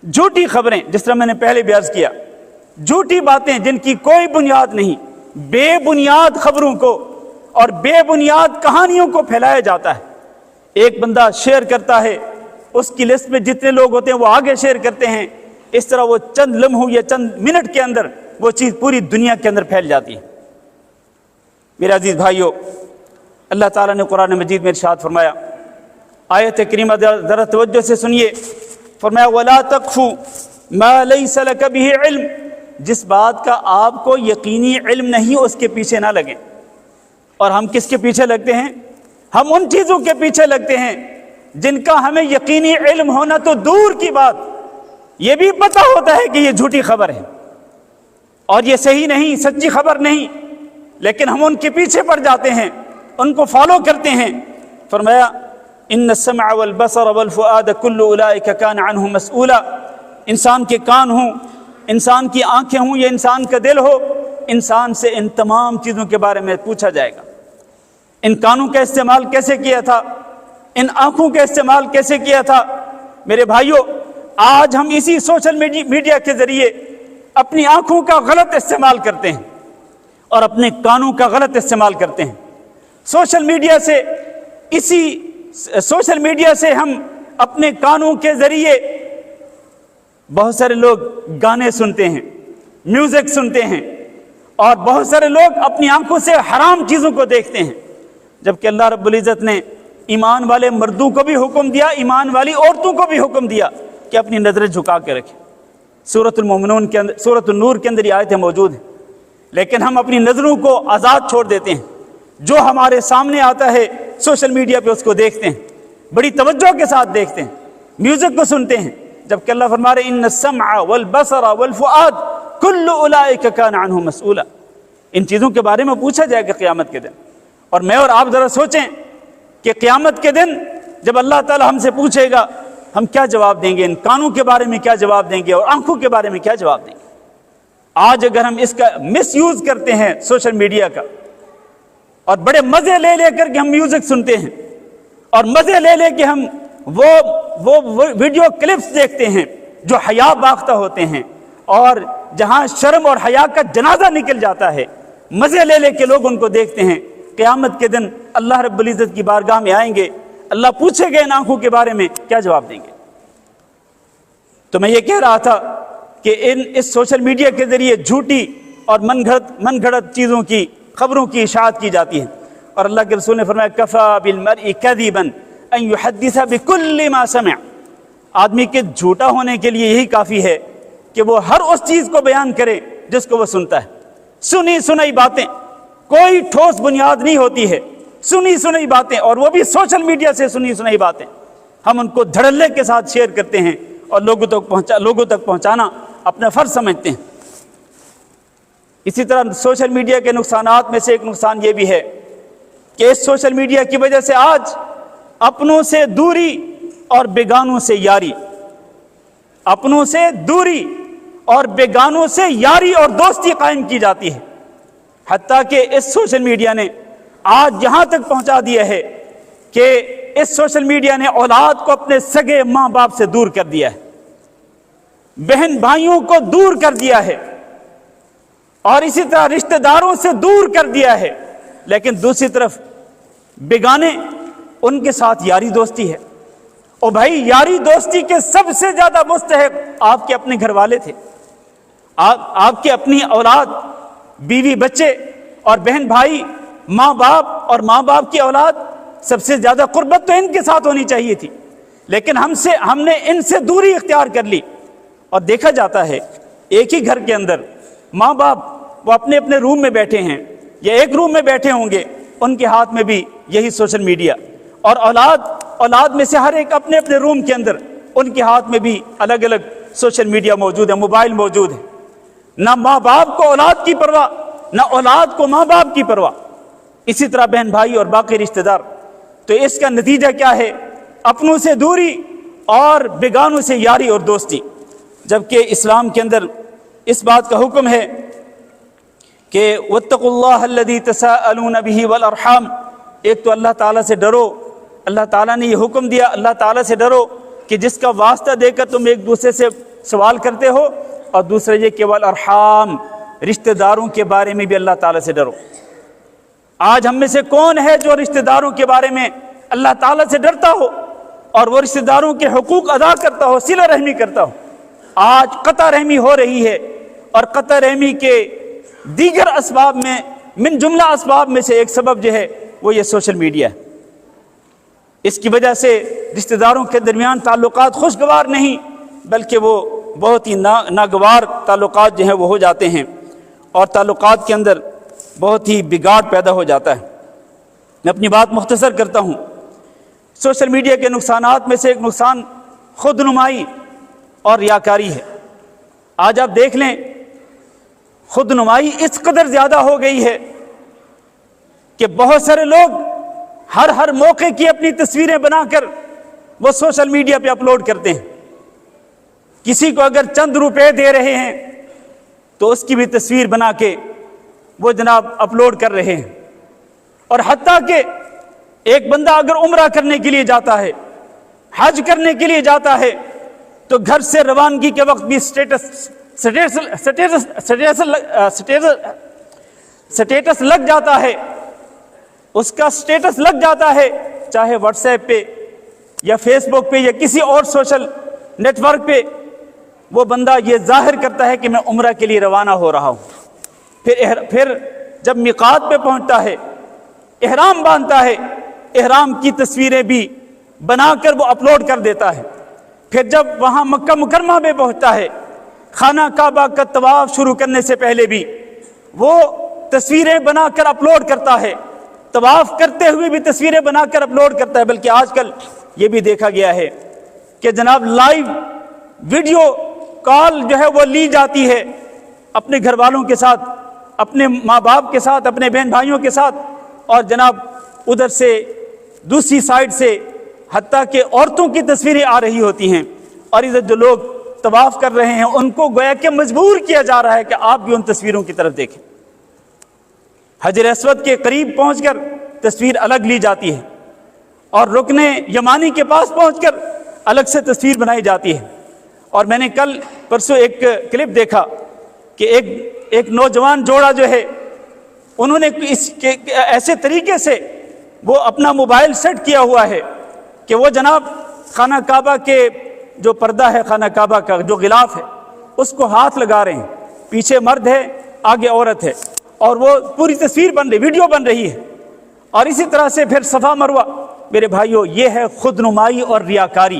جھوٹی خبریں، جس طرح میں نے پہلے بھی عرض کیا، جھوٹی باتیں جن کی کوئی بنیاد نہیں، بے بنیاد خبروں کو اور بے بنیاد کہانیوں کو پھیلایا جاتا ہے۔ ایک بندہ شیئر کرتا ہے، اس کی لسٹ میں جتنے لوگ ہوتے ہیں وہ آگے شیئر کرتے ہیں، اس طرح وہ چند لمحوں یا چند منٹ کے اندر وہ چیز پوری دنیا کے اندر پھیل جاتی ہے۔ میرے عزیز بھائیوں، اللہ تعالیٰ نے قرآن مجید میں ارشاد فرمایا، آیت کریمہ ذرا توجہ سے سنیے، فرمایا وَلَا تَقْفُ مَا لَيْسَ لَكَ بِهِ عِلْمٍ، جس بات کا آپ کو یقینی علم نہیں اس کے پیچھے نہ لگیں۔ اور ہم کس کے پیچھے لگتے ہیں؟ ہم ان چیزوں کے پیچھے لگتے ہیں جن کا ہمیں یقینی علم ہونا تو دور کی بات، یہ بھی پتہ ہوتا ہے کہ یہ جھوٹی خبر ہے اور یہ صحیح نہیں، سچی خبر نہیں، لیکن ہم ان کے پیچھے پڑ جاتے ہیں، ان کو فالو کرتے ہیں۔ فرمایا ان السمع والبصر والفؤاد كل اولئک کان عنہ مسئولا، انسان کے کان ہوں، انسان کی آنکھیں ہوں یا انسان کا دل ہو، انسان سے ان تمام چیزوں کے بارے میں پوچھا جائے گا۔ ان کانوں کا استعمال کیسے کیا تھا، ان آنکھوں کا استعمال کیسے کیا تھا؟ میرے بھائیوں، آج ہم اسی سوشل میڈیا کے ذریعے اپنی آنکھوں کا غلط استعمال کرتے ہیں اور اپنے کانوں کا غلط استعمال کرتے ہیں۔ سوشل میڈیا سے ہم اپنے کانوں کے ذریعے بہت سارے لوگ گانے سنتے ہیں، میوزک سنتے ہیں، اور بہت سارے لوگ اپنی آنکھوں سے حرام چیزوں کو دیکھتے ہیں، جبکہ اللہ رب العزت نے ایمان والے مردوں کو بھی حکم دیا، ایمان والی عورتوں کو بھی حکم دیا کہ اپنی نظریں جھکا کے رکھیں۔ سورۃ المومنون کے اندر، سورۃ النور کے اندر یہ آیتیں موجود ہیں، لیکن ہم اپنی نظروں کو آزاد چھوڑ دیتے ہیں، جو ہمارے سامنے آتا ہے سوشل میڈیا پہ اس کو دیکھتے ہیں، بڑی توجہ کے ساتھ دیکھتے ہیں، میوزک کو سنتے ہیں، جبکہ اللہ فرما رہے ان السمع والبصر والفؤاد کل اولئک کان عنہ مسئولا، ان چیزوں کے بارے میں پوچھا جائے گا قیامت کے دن۔ اور میں اور آپ ذرا سوچیں کہ قیامت کے دن جب اللہ تعالی ہم سے پوچھے گا، ہم کیا جواب دیں گے؟ ان کانوں کے بارے میں کیا جواب دیں گے اور آنکھوں کے بارے میں کیا جواب دیں گے؟ آج اگر ہم اس کا مس یوز کرتے ہیں سوشل میڈیا کا، اور بڑے مزے لے لے کر کے ہم میوزک سنتے ہیں، اور مزے لے لے کے ہم وہ ویڈیو کلپس دیکھتے ہیں جو حیا باختہ ہوتے ہیں، اور جہاں شرم اور حیا کا جنازہ نکل جاتا ہے، مزے لے لے کے لوگ ان کو دیکھتے ہیں، قیامت کے دن اللہ رب العزت کی بارگاہ میں آئیں گے، اللہ پوچھے گئے ان آنکھوں کے بارے میں کیا جواب دیں گے؟ تو میں یہ کہہ رہا تھا کہ اس سوشل میڈیا کے ذریعے جھوٹی اور من گھڑت چیزوں کی، خبروں کی اشاعت کی جاتی ہے، اور اللہ کے رسول نے فرمایا کفا بالمرء کذبا ان یحدث بکل ما سمع، آدمی کے جھوٹا ہونے کے لیے یہی کافی ہے کہ وہ ہر اس چیز کو بیان کرے جس کو وہ سنتا ہے۔ سنی سنائی باتیں، کوئی ٹھوس بنیاد نہیں ہوتی ہے، سنی سنائی باتیں، اور وہ بھی سوشل میڈیا سے سنی سنائی باتیں، ہم ان کو دھڑلے کے ساتھ شیئر کرتے ہیں اور لوگوں تک پہنچانا اپنا فرض سمجھتے ہیں۔ اسی طرح سوشل میڈیا کے نقصانات میں سے ایک نقصان یہ بھی ہے کہ اس سوشل میڈیا کی وجہ سے آج اپنوں سے دوری اور بیگانوں سے یاری، اپنوں سے دوری اور بیگانوں سے یاری اور دوستی قائم کی جاتی ہے، حتیٰ کہ اس سوشل میڈیا نے آج یہاں تک پہنچا دیا ہے کہ اس سوشل میڈیا نے اولاد کو اپنے سگے ماں باپ سے دور کر دیا ہے، بہن بھائیوں کو دور کر دیا ہے، اور اسی طرح رشتہ داروں سے دور کر دیا ہے، لیکن دوسری طرف بیگانے ان کے ساتھ یاری دوستی ہے۔ اور بھائی، یاری دوستی کے سب سے زیادہ مستحق آپ کے اپنے گھر والے تھے، آپ کے اپنی اولاد، بیوی بچے اور بہن بھائی، ماں باپ اور ماں باپ کی اولاد، سب سے زیادہ قربت تو ان کے ساتھ ہونی چاہیے تھی، لیکن ہم نے ان سے دوری اختیار کر لی۔ اور دیکھا جاتا ہے ایک ہی گھر کے اندر ماں باپ وہ اپنے اپنے روم میں بیٹھے ہیں یا ایک روم میں بیٹھے ہوں گے، ان کے ہاتھ میں بھی یہی سوشل میڈیا، اور اولاد میں سے ہر ایک اپنے اپنے روم کے اندر ان کے ہاتھ میں بھی الگ الگ سوشل میڈیا موجود ہے، موبائل موجود ہے۔ نہ ماں باپ کو اولاد کی پرواہ، نہ اولاد کو ماں باپ کی پرواہ، اسی طرح بہن بھائی اور باقی رشتہ دار۔ تو اس کا نتیجہ کیا ہے؟ اپنوں سے دوری اور بیگانوں سے یاری اور دوستی، جبکہ اسلام کے اندر اس بات کا حکم ہے کہ واتقوا اللہ الذی تساءلون بہ والارحام، ایک تو اللہ تعالیٰ سے ڈرو، اللہ تعالیٰ نے یہ حکم دیا، اللہ تعالیٰ سے ڈرو کہ جس کا واسطہ دے کر تم ایک دوسرے سے سوال کرتے ہو، اور دوسرا یہ کہ والارحام، رشتہ داروں کے بارے میں بھی اللہ تعالیٰ سے ڈرو۔ آج ہم میں سے کون ہے جو رشتہ داروں کے بارے میں اللہ تعالیٰ سے ڈرتا ہو اور وہ رشتہ داروں کے حقوق ادا کرتا ہو، صلہ رحمی کرتا ہو؟ آج قطع رحمی ہو رہی ہے، اور قطع رحمی کے دیگر اسباب میں من جملہ اسباب میں سے ایک سبب جو ہے وہ یہ سوشل میڈیا ہے۔ اس کی وجہ سے رشتہ داروں کے درمیان تعلقات خوشگوار نہیں بلکہ وہ بہت ہی ناگوار تعلقات جو ہیں وہ ہو جاتے ہیں، اور تعلقات کے اندر بہت ہی بگاڑ پیدا ہو جاتا ہے۔ میں اپنی بات مختصر کرتا ہوں۔ سوشل میڈیا کے نقصانات میں سے ایک نقصان خود نمائی اور ریاکاری ہے۔ آج آپ دیکھ لیں، خود نمائی اس قدر زیادہ ہو گئی ہے کہ بہت سارے لوگ ہر موقع کی اپنی تصویریں بنا کر وہ سوشل میڈیا پہ اپلوڈ کرتے ہیں۔ کسی کو اگر چند روپے دے رہے ہیں تو اس کی بھی تصویر بنا کے وہ جناب اپلوڈ کر رہے ہیں، اور حتیٰ کہ ایک بندہ اگر عمرہ کرنے کے لیے جاتا ہے، حج کرنے کے لیے جاتا ہے، تو گھر سے روانگی کے وقت بھی سٹیٹس لگ جاتا ہے، اس کا سٹیٹس لگ جاتا ہے، چاہے واٹس ایپ پہ یا فیس بک پہ یا کسی اور سوشل نیٹ ورک پہ۔ وہ بندہ یہ ظاہر کرتا ہے کہ میں عمرہ کے لیے روانہ ہو رہا ہوں۔ پھر جب میقات پہ پہنچتا ہے، احرام باندھتا ہے، احرام کی تصویریں بھی بنا کر وہ اپلوڈ کر دیتا ہے۔ پھر جب وہاں مکہ مکرمہ میں پہنچتا ہے، خانہ کعبہ کا طواف شروع کرنے سے پہلے بھی وہ تصویریں بنا کر اپلوڈ کرتا ہے، طواف کرتے ہوئے بھی تصویریں بنا کر اپلوڈ کرتا ہے۔ بلکہ آج کل یہ بھی دیکھا گیا ہے کہ جناب لائیو ویڈیو کال جو ہے وہ لی جاتی ہے اپنے گھر والوں کے ساتھ، اپنے ماں باپ کے ساتھ، اپنے بہن بھائیوں کے ساتھ، اور جناب ادھر سے دوسری سائڈ سے حتیٰ کہ عورتوں کی تصویریں آ رہی ہوتی ہیں، اور ادھر جو لوگ طواف کر رہے ہیں ان کو گویا کہ مجبور کیا جا رہا ہے کہ آپ بھی ان تصویروں کی طرف دیکھیں۔ حجر اسود کے قریب پہنچ کر تصویر الگ لی جاتی ہے، اور رکن یمانی کے پاس پہنچ کر الگ سے تصویر بنائی جاتی ہے۔ اور میں نے کل پرسوں ایک کلپ دیکھا کہ ایک نوجوان جوڑا جو ہے، انہوں نے ایسے طریقے سے وہ اپنا موبائل سیٹ کیا ہوا ہے کہ وہ جناب خانہ کعبہ کے جو پردہ ہے، خانہ کعبہ کا جو غلاف ہے، اس کو ہاتھ لگا رہے ہیں، پیچھے مرد ہے، آگے عورت ہے، اور وہ پوری تصویر بن رہی، ویڈیو بن رہی ہے۔ اور اسی طرح سے پھر صفا مروہ۔ میرے بھائیو، یہ ہے خود نمائی اور ریاکاری۔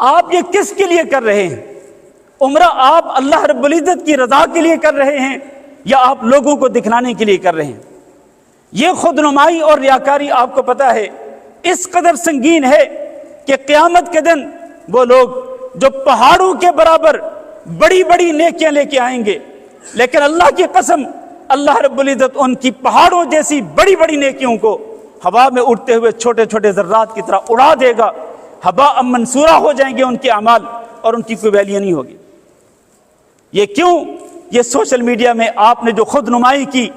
آپ یہ کس کے لیے کر رہے ہیں؟ عمرہ آپ اللہ رب العزت کی رضا کے لیے کر رہے ہیں یا آپ لوگوں کو دکھلانے کے لیے کر رہے ہیں؟ یہ خود نمائی اور ریاکاری آپ کو پتہ ہے اس قدر سنگین ہے کہ قیامت کے دن وہ لوگ جو پہاڑوں کے برابر بڑی بڑی نیکیاں لے کے آئیں گے، لیکن اللہ کی قسم اللہ رب العزت ان کی پہاڑوں جیسی بڑی بڑی نیکیوں کو ہوا میں اڑتے ہوئے چھوٹے چھوٹے ذرات کی طرح اڑا دے گا۔ ہباء منصورہ ہو جائیں گے ان کے اعمال، اور ان کی کوئی ویلیو نہیں ہوگی۔ یہ کیوں؟ یہ سوشل میڈیا میں آپ نے جو خود نمائی کی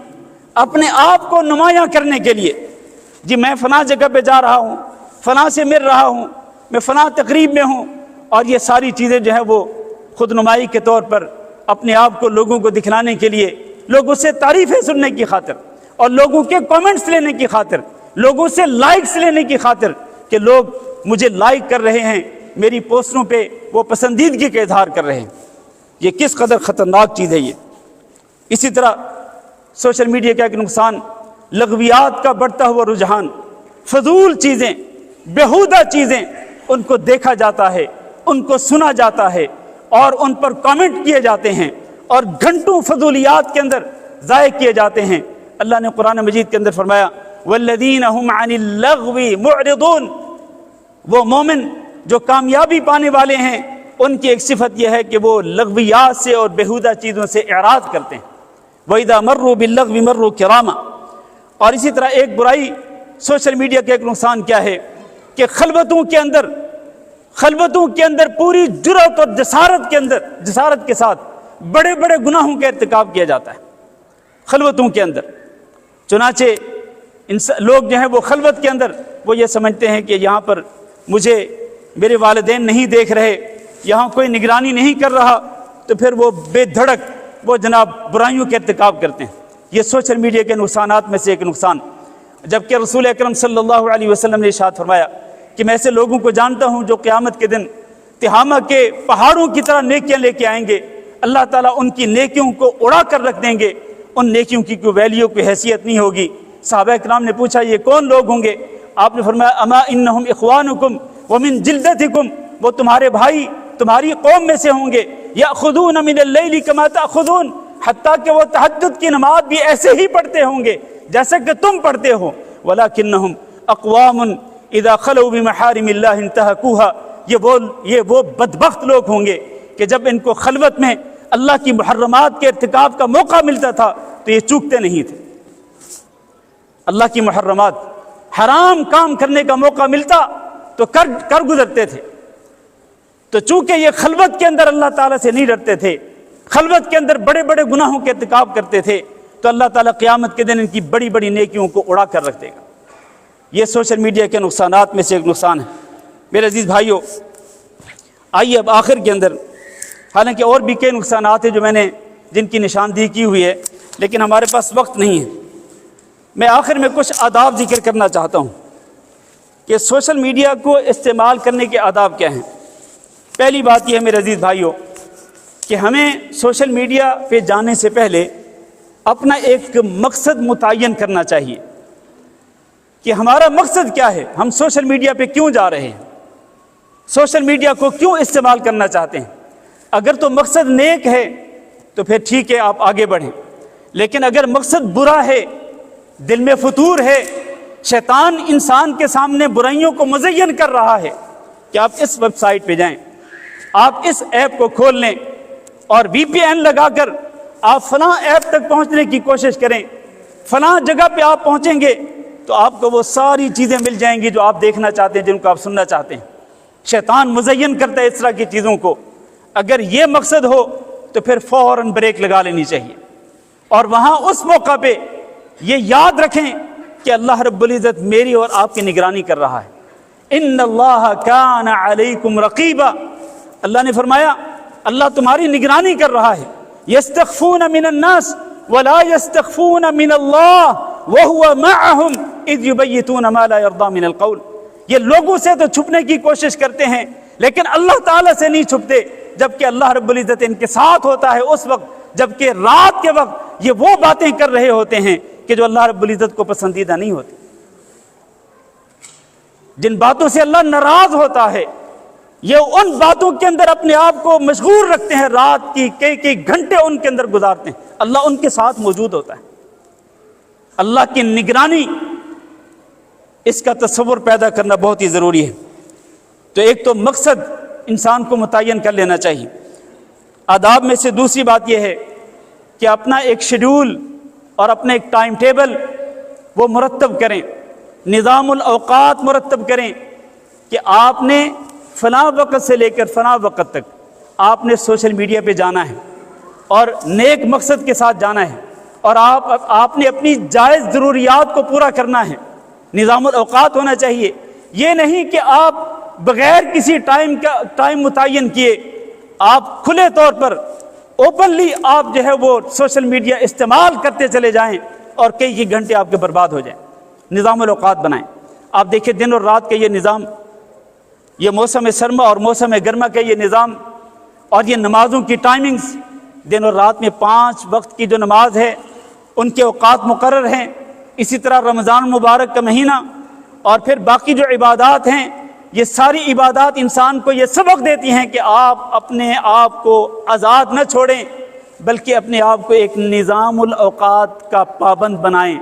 اپنے آپ کو نمایاں کرنے کے لیے، جی میں فلاں جگہ پہ جا رہا ہوں، فلاں سے مل رہا ہوں، میں فلاں تقریب میں ہوں، اور یہ ساری چیزیں جو ہیں وہ خود نمائی کے طور پر اپنے آپ کو لوگوں کو دکھلانے کے لیے، لوگوں سے تعریفیں سننے کی خاطر، اور لوگوں کے کامنٹس لینے کی خاطر، لوگوں سے لائکس لینے کی خاطر کہ لوگ مجھے لائک کر رہے ہیں، میری پوسٹوں پہ وہ پسندیدگی کا اظہار کر رہے ہیں۔ یہ کس قدر خطرناک چیز ہے یہ۔ اسی طرح سوشل میڈیا کا ایک نقصان لغویات کا بڑھتا ہوا رجحان، فضول چیزیں، بیہودہ چیزیں، ان کو دیکھا جاتا ہے، ان کو سنا جاتا ہے، اور ان پر کامنٹ کیے جاتے ہیں، اور گھنٹوں فضولیات کے اندر ضائع کیے جاتے ہیں۔ اللہ نے قرآن مجید کے اندر فرمایا والذین هم عن اللغو معرضون، وہ مومن جو کامیابی پانے والے ہیں ان کی ایک صفت یہ ہے کہ وہ لغویات سے اور بیہودہ چیزوں سے اعراض کرتے ہیں۔ وَإِذَا مَرُّوا بِاللَّغْوِ مَرُّوا كِرَامًا۔ اور اسی طرح ایک برائی سوشل میڈیا کا ایک نقصان کیا ہے کہ خلوتوں کے اندر پوری جرأت اور جسارت کے ساتھ بڑے بڑے گناہوں کا ارتکاب کیا جاتا ہے خلوتوں کے اندر۔ چنانچہ لوگ جو ہیں وہ خلوت کے اندر وہ یہ سمجھتے ہیں کہ یہاں پر مجھے میرے والدین نہیں دیکھ رہے، یہاں کوئی نگرانی نہیں کر رہا، تو پھر وہ بے دھڑک وہ جناب برائیوں کے ارتکاب کرتے ہیں۔ یہ سوشل میڈیا کے نقصانات میں سے ایک نقصان، جبکہ رسول اکرم صلی اللہ علیہ وسلم نے ارشاد فرمایا کہ میں ایسے لوگوں کو جانتا ہوں جو قیامت کے دن تہامہ کے پہاڑوں کی طرح نیکیاں لے کے آئیں گے، اللہ تعالیٰ ان کی نیکیوں کو اڑا کر رکھ دیں گے، ان نیکیوں کی کوئی ویلیو، کوئی حیثیت نہیں ہوگی۔ صحابہ کرام نے پوچھا یہ کون لوگ ہوں گے؟ آپ نے فرمایا اما انہم اخوانکم ومن جلدتکم، وہ تمہارے بھائی، تمہاری قوم میں سے ہوں گے، یأخذون من اللیل کما تأخذون، حتیٰ کہ وہ تہجد کی نماز بھی ایسے ہی پڑھتے ہوں گے جیسا کہ تم پڑھتے ہو، ولکنہم اقوام اذا خلوا بمحارم اللہ انتہکوها، یہ وہ بدبخت لوگ ہوں گے کہ جب ان کو خلوت میں اللہ کی محرمات کے ارتکاب کا موقع ملتا تھا تو یہ چوکتے نہیں تھے۔ اللہ کی محرمات، حرام کام کرنے کا موقع ملتا تو کر گزرتے تھے، تو چونکہ یہ خلوت کے اندر اللہ تعالیٰ سے نہیں ڈرتے تھے، خلوت کے اندر بڑے بڑے گناہوں کے ارتکاب کرتے تھے، تو اللہ تعالیٰ قیامت کے دن ان کی بڑی بڑی نیکیوں کو اڑا کر رکھ دے گا۔ یہ سوشل میڈیا کے نقصانات میں سے ایک نقصان ہے۔ میرے عزیز بھائیوں، آئیے اب آخر کے اندر، حالانکہ اور بھی کئی نقصانات ہیں جو میں نے جن کی نشاندہی کی ہوئی ہے، لیکن ہمارے پاس وقت نہیں ہے۔ میں آخر میں کچھ آداب ذکر کرنا چاہتا ہوں کہ سوشل میڈیا کو استعمال کرنے کے آداب کیا ہیں۔ پہلی بات یہ ہے میرے عزیز بھائیوں کہ ہمیں سوشل میڈیا پہ جانے سے پہلے اپنا ایک مقصد متعین کرنا چاہیے کہ ہمارا مقصد کیا ہے، ہم سوشل میڈیا پہ کیوں جا رہے ہیں، سوشل میڈیا کو کیوں استعمال کرنا چاہتے ہیں۔ اگر تو مقصد نیک ہے تو پھر ٹھیک ہے، آپ آگے بڑھیں، لیکن اگر مقصد برا ہے، دل میں فتور ہے، شیطان انسان کے سامنے برائیوں کو مزین کر رہا ہے کہ آپ اس ویب سائٹ پہ جائیں، آپ اس ایپ کو کھول لیں اور وی پی این لگا کر آپ فلاں ایپ تک پہنچنے کی کوشش کریں، فلاں جگہ پہ آپ پہنچیں گے تو آپ کو وہ ساری چیزیں مل جائیں گی جو آپ دیکھنا چاہتے ہیں، جن کو آپ سننا چاہتے ہیں۔ شیطان مزین کرتا ہے اس طرح کی چیزوں کو۔ اگر یہ مقصد ہو تو پھر فوراً بریک لگا لینی چاہیے، اور وہاں اس موقع پہ یہ یاد رکھیں کہ اللہ رب العزت میری اور آپ کی نگرانی کر رہا ہے۔ ان اللہ کان علیکم رقیبا، اللہ نے فرمایا اللہ تمہاری نگرانی کر رہا ہے۔ یستخفون من الناس ولا یستخفون من اللہ وهو معهم اذ یبیتون ما لا یرضی من القول، یہ لوگوں سے تو چھپنے کی کوشش کرتے ہیں لیکن اللہ تعالیٰ سے نہیں چھپتے، جبکہ اللہ رب العزت ان کے ساتھ ہوتا ہے اس وقت جبکہ رات کے وقت یہ وہ باتیں کر رہے ہوتے ہیں کہ جو اللہ رب العزت کو پسندیدہ نہیں ہوتی، جن باتوں سے اللہ ناراض ہوتا ہے، یہ ان باتوں کے اندر اپنے آپ کو مشغول رکھتے ہیں، رات کی کئی گھنٹے ان کے اندر گزارتے ہیں، اللہ ان کے ساتھ موجود ہوتا ہے۔ اللہ کی نگرانی، اس کا تصور پیدا کرنا بہت ہی ضروری ہے۔ تو ایک تو مقصد انسان کو متعین کر لینا چاہیے۔ آداب میں سے دوسری بات یہ ہے کہ اپنا ایک شیڈول اور اپنا ایک ٹائم ٹیبل وہ مرتب کریں، نظام الاوقات مرتب کریں کہ آپ نے فلاں وقت سے لے کر فلاں وقت تک آپ نے سوشل میڈیا پہ جانا ہے اور نیک مقصد کے ساتھ جانا ہے، اور آپ نے اپنی جائز ضروریات کو پورا کرنا ہے۔ نظام الاوقات ہونا چاہیے، یہ نہیں کہ آپ بغیر کسی ٹائم متعین کیے آپ کھلے طور پر اوپنلی آپ جو ہے وہ سوشل میڈیا استعمال کرتے چلے جائیں اور کئی گھنٹے آپ کے برباد ہو جائیں۔ نظام الاوقات بنائیں۔ آپ دیکھیں دن اور رات کا یہ نظام، یہ موسم سرما اور موسم گرما کا یہ نظام، اور یہ نمازوں کی ٹائمنگز، دن اور رات میں 5 وقت کی جو نماز ہے ان کے اوقات مقرر ہیں۔ اسی طرح رمضان مبارک کا مہینہ اور پھر باقی جو عبادات ہیں، یہ ساری عبادات انسان کو یہ سبق دیتی ہیں کہ آپ اپنے آپ کو آزاد نہ چھوڑیں بلکہ اپنے آپ کو ایک نظام الاوقات کا پابند بنائیں۔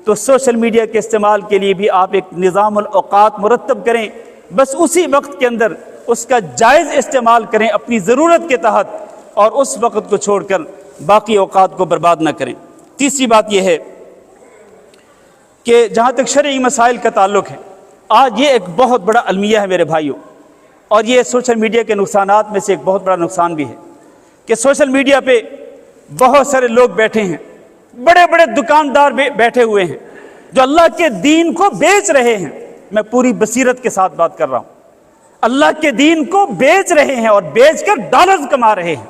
تو سوشل میڈیا کے استعمال کے لیے بھی آپ ایک نظام الاوقات مرتب کریں، بس اسی وقت کے اندر اس کا جائز استعمال کریں اپنی ضرورت کے تحت، اور اس وقت کو چھوڑ کر باقی اوقات کو برباد نہ کریں۔ تیسری بات یہ ہے کہ جہاں تک شرعی مسائل کا تعلق ہے، آج یہ ایک بہت بڑا المیہ ہے میرے بھائیوں، اور یہ سوشل میڈیا کے نقصانات میں سے ایک بہت بڑا نقصان بھی ہے کہ سوشل میڈیا پہ بہت سارے لوگ بیٹھے ہیں، بڑے بڑے دکاندار بیٹھے ہوئے ہیں جو اللہ کے دین کو بیچ رہے ہیں۔ میں پوری بصیرت کے ساتھ بات کر رہا ہوں، اللہ کے دین کو بیچ رہے ہیں اور بیچ کر ڈالرز کما رہے ہیں،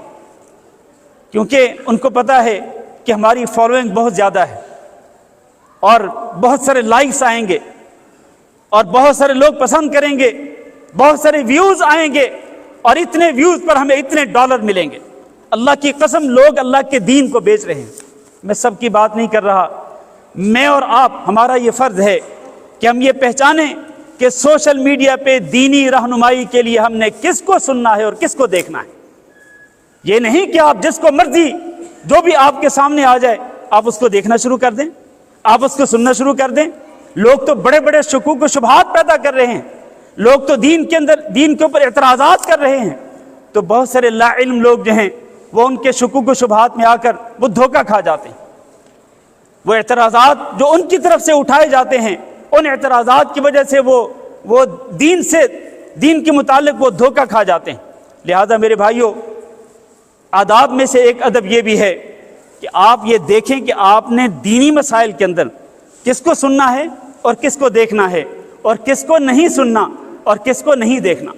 کیونکہ ان کو پتہ ہے کہ ہماری فالوئنگ بہت زیادہ ہے اور بہت سارے لائکس آئیں گے اور بہت سارے لوگ پسند کریں گے، بہت سارے ویوز آئیں گے اور اتنے ویوز پر ہمیں اتنے ڈالر ملیں گے۔ اللہ کی قسم، لوگ اللہ کے دین کو بیچ رہے ہیں۔ میں سب کی بات نہیں کر رہا، میں اور آپ، ہمارا یہ فرض ہے کہ ہم یہ پہچانیں کہ سوشل میڈیا پہ دینی رہنمائی کے لیے ہم نے کس کو سننا ہے اور کس کو دیکھنا ہے۔ یہ نہیں کہ آپ جس کو مرضی، جو بھی آپ کے سامنے آ جائے آپ اس کو دیکھنا شروع کر دیں، آپ اس کو سننا شروع کر دیں۔ لوگ تو بڑے بڑے شکوک و شبہات پیدا کر رہے ہیں، لوگ تو دین کے اوپر اعتراضات کر رہے ہیں، تو بہت سارے لا علم لوگ جو ہیں وہ ان کے شکوک و شبہات میں آ کر وہ دھوکہ کھا جاتے ہیں۔ وہ اعتراضات جو ان کی طرف سے اٹھائے جاتے ہیں، ان اعتراضات کی وجہ سے وہ دین کے متعلق وہ دھوکہ کھا جاتے ہیں۔ لہذا میرے بھائیوں، آداب میں سے ایک ادب یہ بھی ہے کہ آپ یہ دیکھیں کہ آپ نے دینی مسائل کے اندر کس کو سننا ہے اور کس کو دیکھنا ہے، اور کس کو نہیں سننا اور کس کو نہیں دیکھنا۔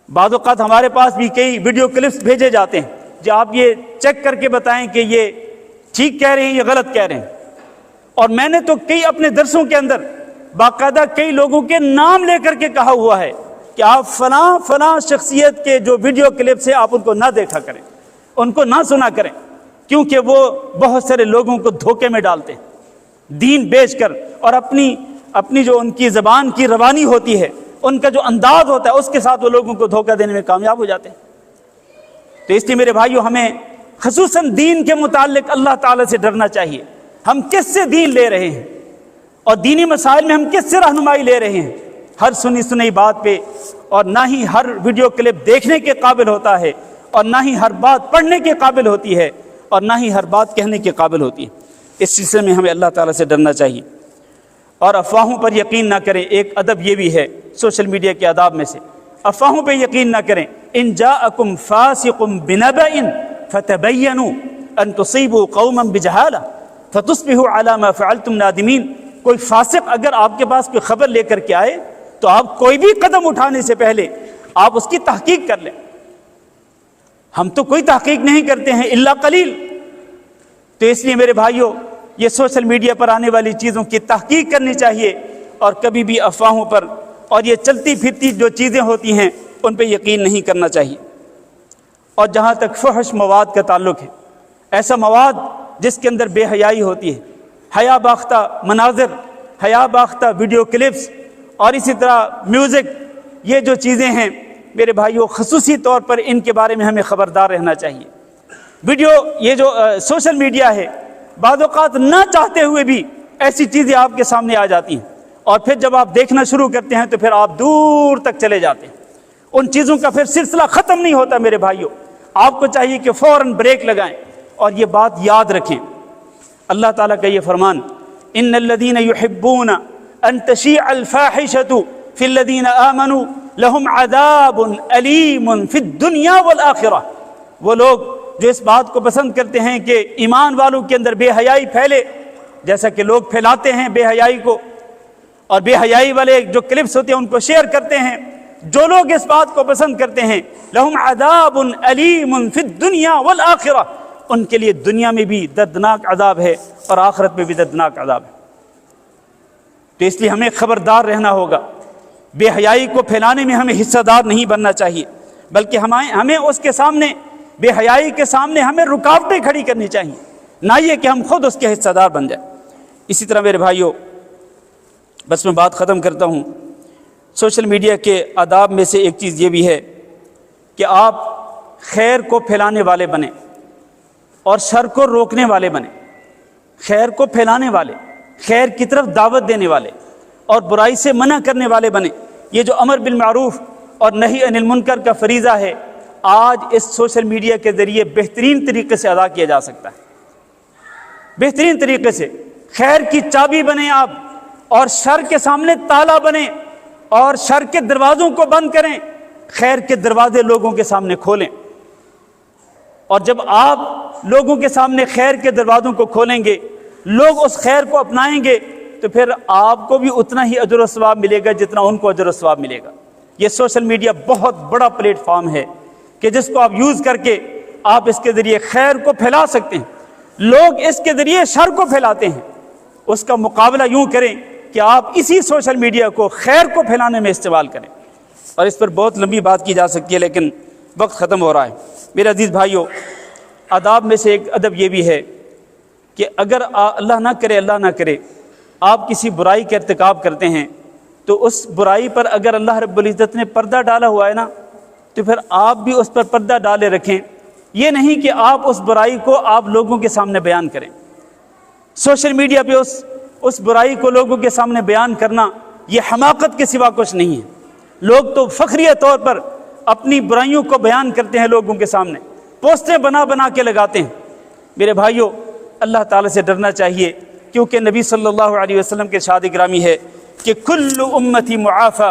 بعض اوقات ہمارے پاس بھی کئی ویڈیو کلپس بھیجے جاتے ہیں جو آپ یہ چیک کر کے بتائیں کہ یہ ٹھیک کہہ رہے ہیں یا غلط کہہ رہے ہیں۔ اور میں نے تو کئی اپنے درسوں کے اندر باقاعدہ کئی لوگوں کے نام لے کر کے کہا ہوا ہے کہ آپ فلاں فلاں شخصیت کے جو ویڈیو کلپس ہیں آپ ان کو نہ دیکھا کریں، ان کو نہ سنا کریں، کیونکہ وہ بہت سارے لوگوں کو دھوکے میں ڈالتے ہیں دین بیچ کر، اور اپنی جو ان کی زبان کی روانی ہوتی ہے، ان کا جو انداز ہوتا ہے، اس کے ساتھ وہ لوگوں کو دھوکہ دینے میں کامیاب ہو جاتے ہیں۔ تو اس لیے میرے بھائیوں، ہمیں خصوصاً دین کے متعلق اللہ تعالیٰ سے ڈرنا چاہیے۔ ہم کس سے دین لے رہے ہیں اور دینی مسائل میں ہم کس سے رہنمائی لے رہے ہیں؟ ہر سنی بات پہ اور نہ ہی ہر ویڈیو کلپ دیکھنے کے قابل ہوتا ہے، اور نہ ہی ہر بات پڑھنے کے قابل ہوتی ہے، اور نہ ہی ہر بات کہنے کے قابل ہوتی ہے۔ اس سلسلے میں ہمیں اللہ تعالیٰ سے ڈرنا چاہیے اور افواہوں پر یقین نہ کریں۔ ایک ادب یہ بھی ہے سوشل میڈیا کے آداب میں سے، افواہوں پہ یقین نہ کریں۔ ان جاءکم فاسق بنبأ فتبینوا ان تصیبوا قوما بجہالہ فتصبحوا علی ما فعلتم نادمین۔ کوئی فاسق اگر آپ کے پاس کوئی خبر لے کر کے آئے تو آپ کوئی بھی قدم اٹھانے سے پہلے آپ اس کی تحقیق کر لیں۔ ہم تو کوئی تحقیق نہیں کرتے ہیں الا قلیل۔ تو اس لیے میرے بھائیوں، یہ سوشل میڈیا پر آنے والی چیزوں کی تحقیق کرنی چاہیے، اور کبھی بھی افواہوں پر اور یہ چلتی پھرتی جو چیزیں ہوتی ہیں ان پہ یقین نہیں کرنا چاہیے۔ اور جہاں تک فحش مواد کا تعلق ہے، ایسا مواد جس کے اندر بے حیائی ہوتی ہے، حیا باختہ مناظر، حیا باختہ ویڈیو کلپس، اور اسی طرح میوزک، یہ جو چیزیں ہیں میرے بھائیوں، خصوصی طور پر ان کے بارے میں ہمیں خبردار رہنا چاہیے۔ یہ جو سوشل میڈیا ہے، بعض اوقات نہ چاہتے ہوئے بھی ایسی چیزیں آپ کے سامنے آ جاتی ہیں، اور پھر جب آپ دیکھنا شروع کرتے ہیں تو پھر آپ دور تک چلے جاتے ہیں، ان چیزوں کا پھر سلسلہ ختم نہیں ہوتا۔ میرے بھائیوں، آپ کو چاہیے کہ فوراً بریک لگائیں اور یہ بات یاد رکھیں۔ اللہ تعالیٰ کا یہ فرمان، ان الذین یحبون ان تشیع الفاحشۃ فی الذین آمنوا لہم عذاب علیم فی الدنیا والآخرہ۔ وہ لوگ جو اس بات کو پسند کرتے ہیں کہ ایمان والوں کے اندر بے حیائی پھیلے، جیسا کہ لوگ پھیلاتے ہیں بے حیائی کو، اور بے حیائی والے جو کلپس ہوتے ہیں ان کو شیئر کرتے ہیں، جو لوگ اس بات کو پسند کرتے ہیں، لہم عذاب علیم فی الدنیا والآخرہ، ان کے لیے دنیا میں بھی دردناک عذاب ہے اور آخرت میں بھی دردناک عذاب ہے۔ تو اس لیے ہمیں خبردار رہنا ہوگا، بے حیائی کو پھیلانے میں ہمیں حصہ دار نہیں بننا چاہیے، بلکہ ہمیں اس کے سامنے، بے حیائی کے سامنے ہمیں رکاوٹیں کھڑی کرنی چاہیے، نہ یہ کہ ہم خود اس کے حصہ دار بن جائیں۔ اسی طرح میرے بھائیوں، بس میں بات ختم کرتا ہوں، سوشل میڈیا کے آداب میں سے ایک چیز یہ بھی ہے کہ آپ خیر کو پھیلانے والے بنیں اور شر کو روکنے والے بنیں، خیر کو پھیلانے والے، خیر کی طرف دعوت دینے والے اور برائی سے منع کرنے والے بنیں۔ یہ جو امر بالمعروف اور نہی عن المنکر کا فریضہ ہے، آج اس سوشل میڈیا کے ذریعے بہترین طریقے سے ادا کیا جا سکتا ہے۔ بہترین طریقے سے خیر کی چابی بنیں آپ، اور شر کے سامنے تالا بنیں، اور شر کے دروازوں کو بند کریں، خیر کے دروازے لوگوں کے سامنے کھولیں۔ اور جب آپ لوگوں کے سامنے خیر کے دروازوں کو کھولیں گے، لوگ اس خیر کو اپنائیں گے، تو پھر آپ کو بھی اتنا ہی اجر و ثواب ملے گا جتنا ان کو اجر و ثواب ملے گا۔ یہ سوشل میڈیا بہت بڑا پلیٹ فارم ہے کہ جس کو آپ یوز کر کے آپ اس کے ذریعے خیر کو پھیلا سکتے ہیں۔ لوگ اس کے ذریعے شر کو پھیلاتے ہیں، اس کا مقابلہ یوں کریں کہ آپ اسی سوشل میڈیا کو خیر کو پھیلانے میں استعمال کریں۔ اور اس پر بہت لمبی بات کی جا سکتی ہے لیکن وقت ختم ہو رہا ہے۔ میرے عزیز بھائیوں، آداب میں سے ایک ادب یہ بھی ہے کہ اگر اللہ نہ کرے آپ کسی برائی کا ارتکاب کرتے ہیں تو اس برائی پر اگر اللہ رب العزت نے پردہ ڈالا ہوا ہے نا، تو پھر آپ بھی اس پر پردہ ڈالے رکھیں۔ یہ نہیں کہ آپ اس برائی کو آپ لوگوں کے سامنے بیان کریں۔ سوشل میڈیا پہ اس برائی کو لوگوں کے سامنے بیان کرنا یہ حماقت کے سوا کچھ نہیں ہے۔ لوگ تو فخریہ طور پر اپنی برائیوں کو بیان کرتے ہیں، لوگوں کے سامنے پوسٹیں بنا کے لگاتے ہیں۔ میرے بھائیوں، اللہ تعالیٰ سے ڈرنا چاہیے، کیونکہ نبی صلی اللہ علیہ وسلم کے ارشاد گرامی ہے کہ کل امتی معافی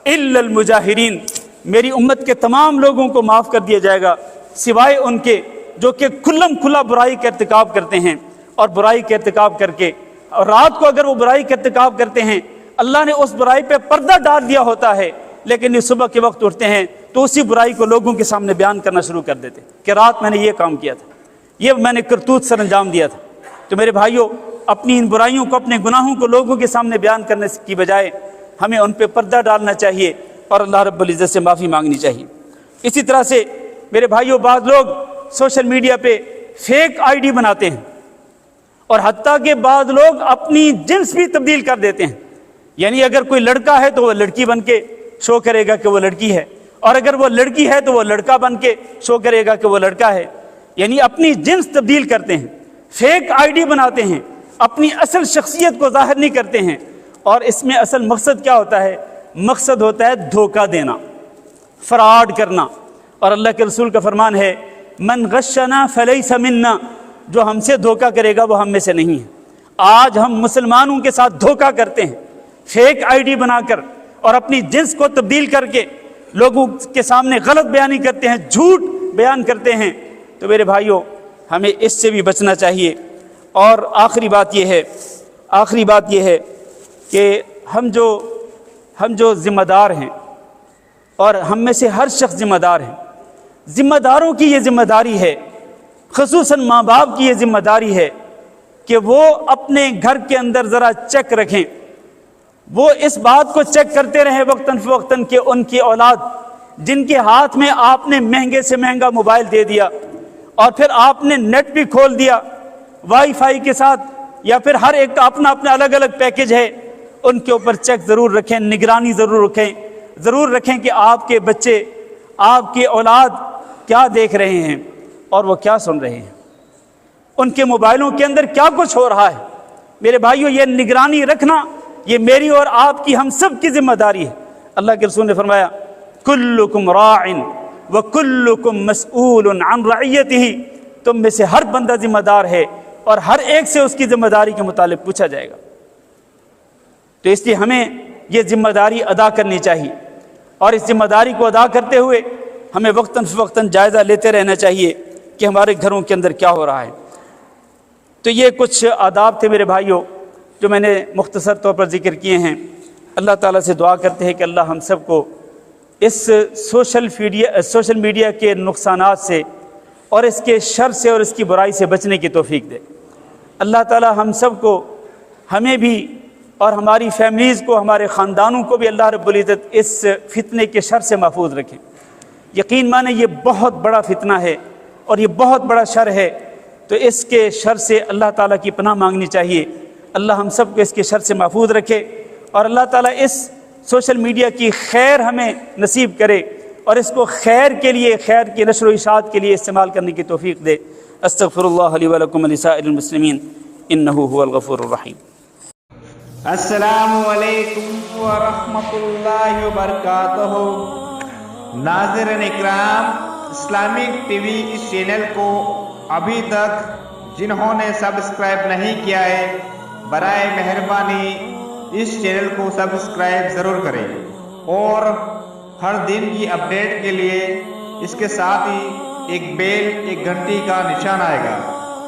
الا المجاہرین، میری امت کے تمام لوگوں کو معاف کر دیا جائے گا سوائے ان کے جو کہ کھلم کھلا برائی کا ارتکاب کرتے ہیں، اور برائی کا ارتکاب کر کے اور رات کو اگر وہ برائی کا ارتکاب کرتے ہیں، اللہ نے اس برائی پہ پردہ ڈال دیا ہوتا ہے، لیکن یہ صبح کے وقت اٹھتے ہیں تو اسی برائی کو لوگوں کے سامنے بیان کرنا شروع کر دیتے کہ رات میں نے یہ کام کیا تھا، یہ میں نے کرتوت سر انجام دیا تھا۔ تو میرے بھائیوں، اپنی ان برائیوں کو، اپنے گناہوں کو لوگوں کے سامنے بیان کرنے کی بجائے ہمیں ان پہ پردہ ڈالنا چاہیے اور اللہ رب العزت سے معافی مانگنی چاہیے۔ اسی طرح سے میرے بھائیوں، بعض لوگ سوشل میڈیا پہ فیک آئی ڈی بناتے ہیں، اور حتیٰ کہ بعض لوگ اپنی جنس بھی تبدیل کر دیتے ہیں۔ یعنی اگر کوئی لڑکا ہے تو وہ لڑکی بن کے شو کرے گا کہ وہ لڑکی ہے، اور اگر وہ لڑکی ہے تو وہ لڑکا بن کے شو کرے گا کہ وہ لڑکا ہے۔ یعنی اپنی جنس تبدیل کرتے ہیں، فیک آئی ڈی بناتے ہیں، اپنی اصل شخصیت کو ظاہر نہیں کرتے ہیں، اور اس میں اصل مقصد کیا ہوتا ہے؟ مقصد ہوتا ہے دھوکہ دینا، فراڈ کرنا۔ اور اللہ کے رسول کا فرمان ہے من غشنا فلیس منا، جو ہم سے دھوکہ کرے گا وہ ہم میں سے نہیں ہے۔ آج ہم مسلمانوں کے ساتھ دھوکہ کرتے ہیں، فیک آئی ڈی بنا کر اور اپنی جنس کو تبدیل کر کے لوگوں کے سامنے غلط بیانی کرتے ہیں، جھوٹ بیان کرتے ہیں۔ تو میرے بھائیوں، ہمیں اس سے بھی بچنا چاہیے۔ اور آخری بات یہ ہے کہ ہم جو ذمہ دار ہیں، اور ہم میں سے ہر شخص ذمہ دار ہے، ذمہ داروں کی یہ ذمہ داری ہے، خصوصاً ماں باپ کی یہ ذمہ داری ہے کہ وہ اپنے گھر کے اندر ذرا چیک رکھیں، وہ اس بات کو چیک کرتے رہیں وقتاً فوقتاً کہ ان کی اولاد جن کے ہاتھ میں آپ نے مہنگے سے مہنگا موبائل دے دیا، اور پھر آپ نے نیٹ بھی کھول دیا وائی فائی کے ساتھ، یا پھر ہر ایک کا اپنا الگ الگ پیکج ہے، ان کے اوپر چیک ضرور رکھیں، نگرانی ضرور رکھیں کہ آپ کے بچے، آپ کی اولاد کیا دیکھ رہے ہیں اور وہ کیا سن رہے ہیں، ان کے موبائلوں کے اندر کیا کچھ ہو رہا ہے۔ میرے بھائیوں، یہ نگرانی رکھنا یہ میری اور آپ کی، ہم سب کی ذمہ داری ہے۔ اللہ کے رسول نے فرمایا کلکم راع وکلکم مسئول عن رعیتہ، تم میں سے ہر بندہ ذمہ دار ہے اور ہر ایک سے اس کی ذمہ داری کے متعلق پوچھا جائے گا۔ تو اس لیے ہمیں یہ ذمہ داری ادا کرنی چاہیے، اور اس ذمہ داری کو ادا کرتے ہوئے ہمیں وقتاً فوقتاً جائزہ لیتے رہنا چاہیے کہ ہمارے گھروں کے اندر کیا ہو رہا ہے۔ تو یہ کچھ آداب تھے میرے بھائیوں جو میں نے مختصر طور پر ذکر کیے ہیں۔ اللہ تعالیٰ سے دعا کرتے ہیں کہ اللہ ہم سب کو اس سوشل میڈیا کے نقصانات سے اور اس کے شر سے اور اس کی برائی سے بچنے کی توفیق دے۔ اللہ تعالیٰ ہم سب کو، ہمیں بھی اور ہماری فیملیز کو، ہمارے خاندانوں کو بھی اللہ رب العزت اس فتنے کے شر سے محفوظ رکھیں۔ یقین مانیں یہ بہت بڑا فتنہ ہے اور یہ بہت بڑا شر ہے، تو اس کے شر سے اللہ تعالیٰ کی پناہ مانگنی چاہیے۔ اللہ ہم سب کو اس کے شر سے محفوظ رکھے، اور اللہ تعالیٰ اس سوشل میڈیا کی خیر ہمیں نصیب کرے، اور اس کو خیر کے لیے، خیر کی نشر و اشاعت کے لیے استعمال کرنے کی توفیق دے۔ استغفر اللہ لی ولکم ولسائر المسلمین انہ هو الغفور الرحیم۔ السلام علیکم ورحمۃ اللہ وبرکاتہ۔ ناظرین اکرام، اسلامک ٹی وی اس چینل کو ابھی تک جنہوں نے سبسکرائب نہیں کیا ہے، برائے مہربانی اس چینل کو سبسکرائب ضرور کریں، اور ہر دن کی اپڈیٹ کے لیے اس کے ساتھ ہی ایک بیل، ایک گھنٹی کا نشان آئے گا،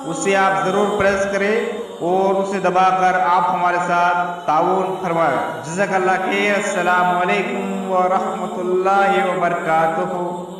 اسے آپ ضرور پریس کریں اور اسے دبا کر آپ ہمارے ساتھ تعاون فرمائیں۔ جزاک اللہ خیر۔ السلام علیکم ورحمۃ اللہ وبرکاتہ۔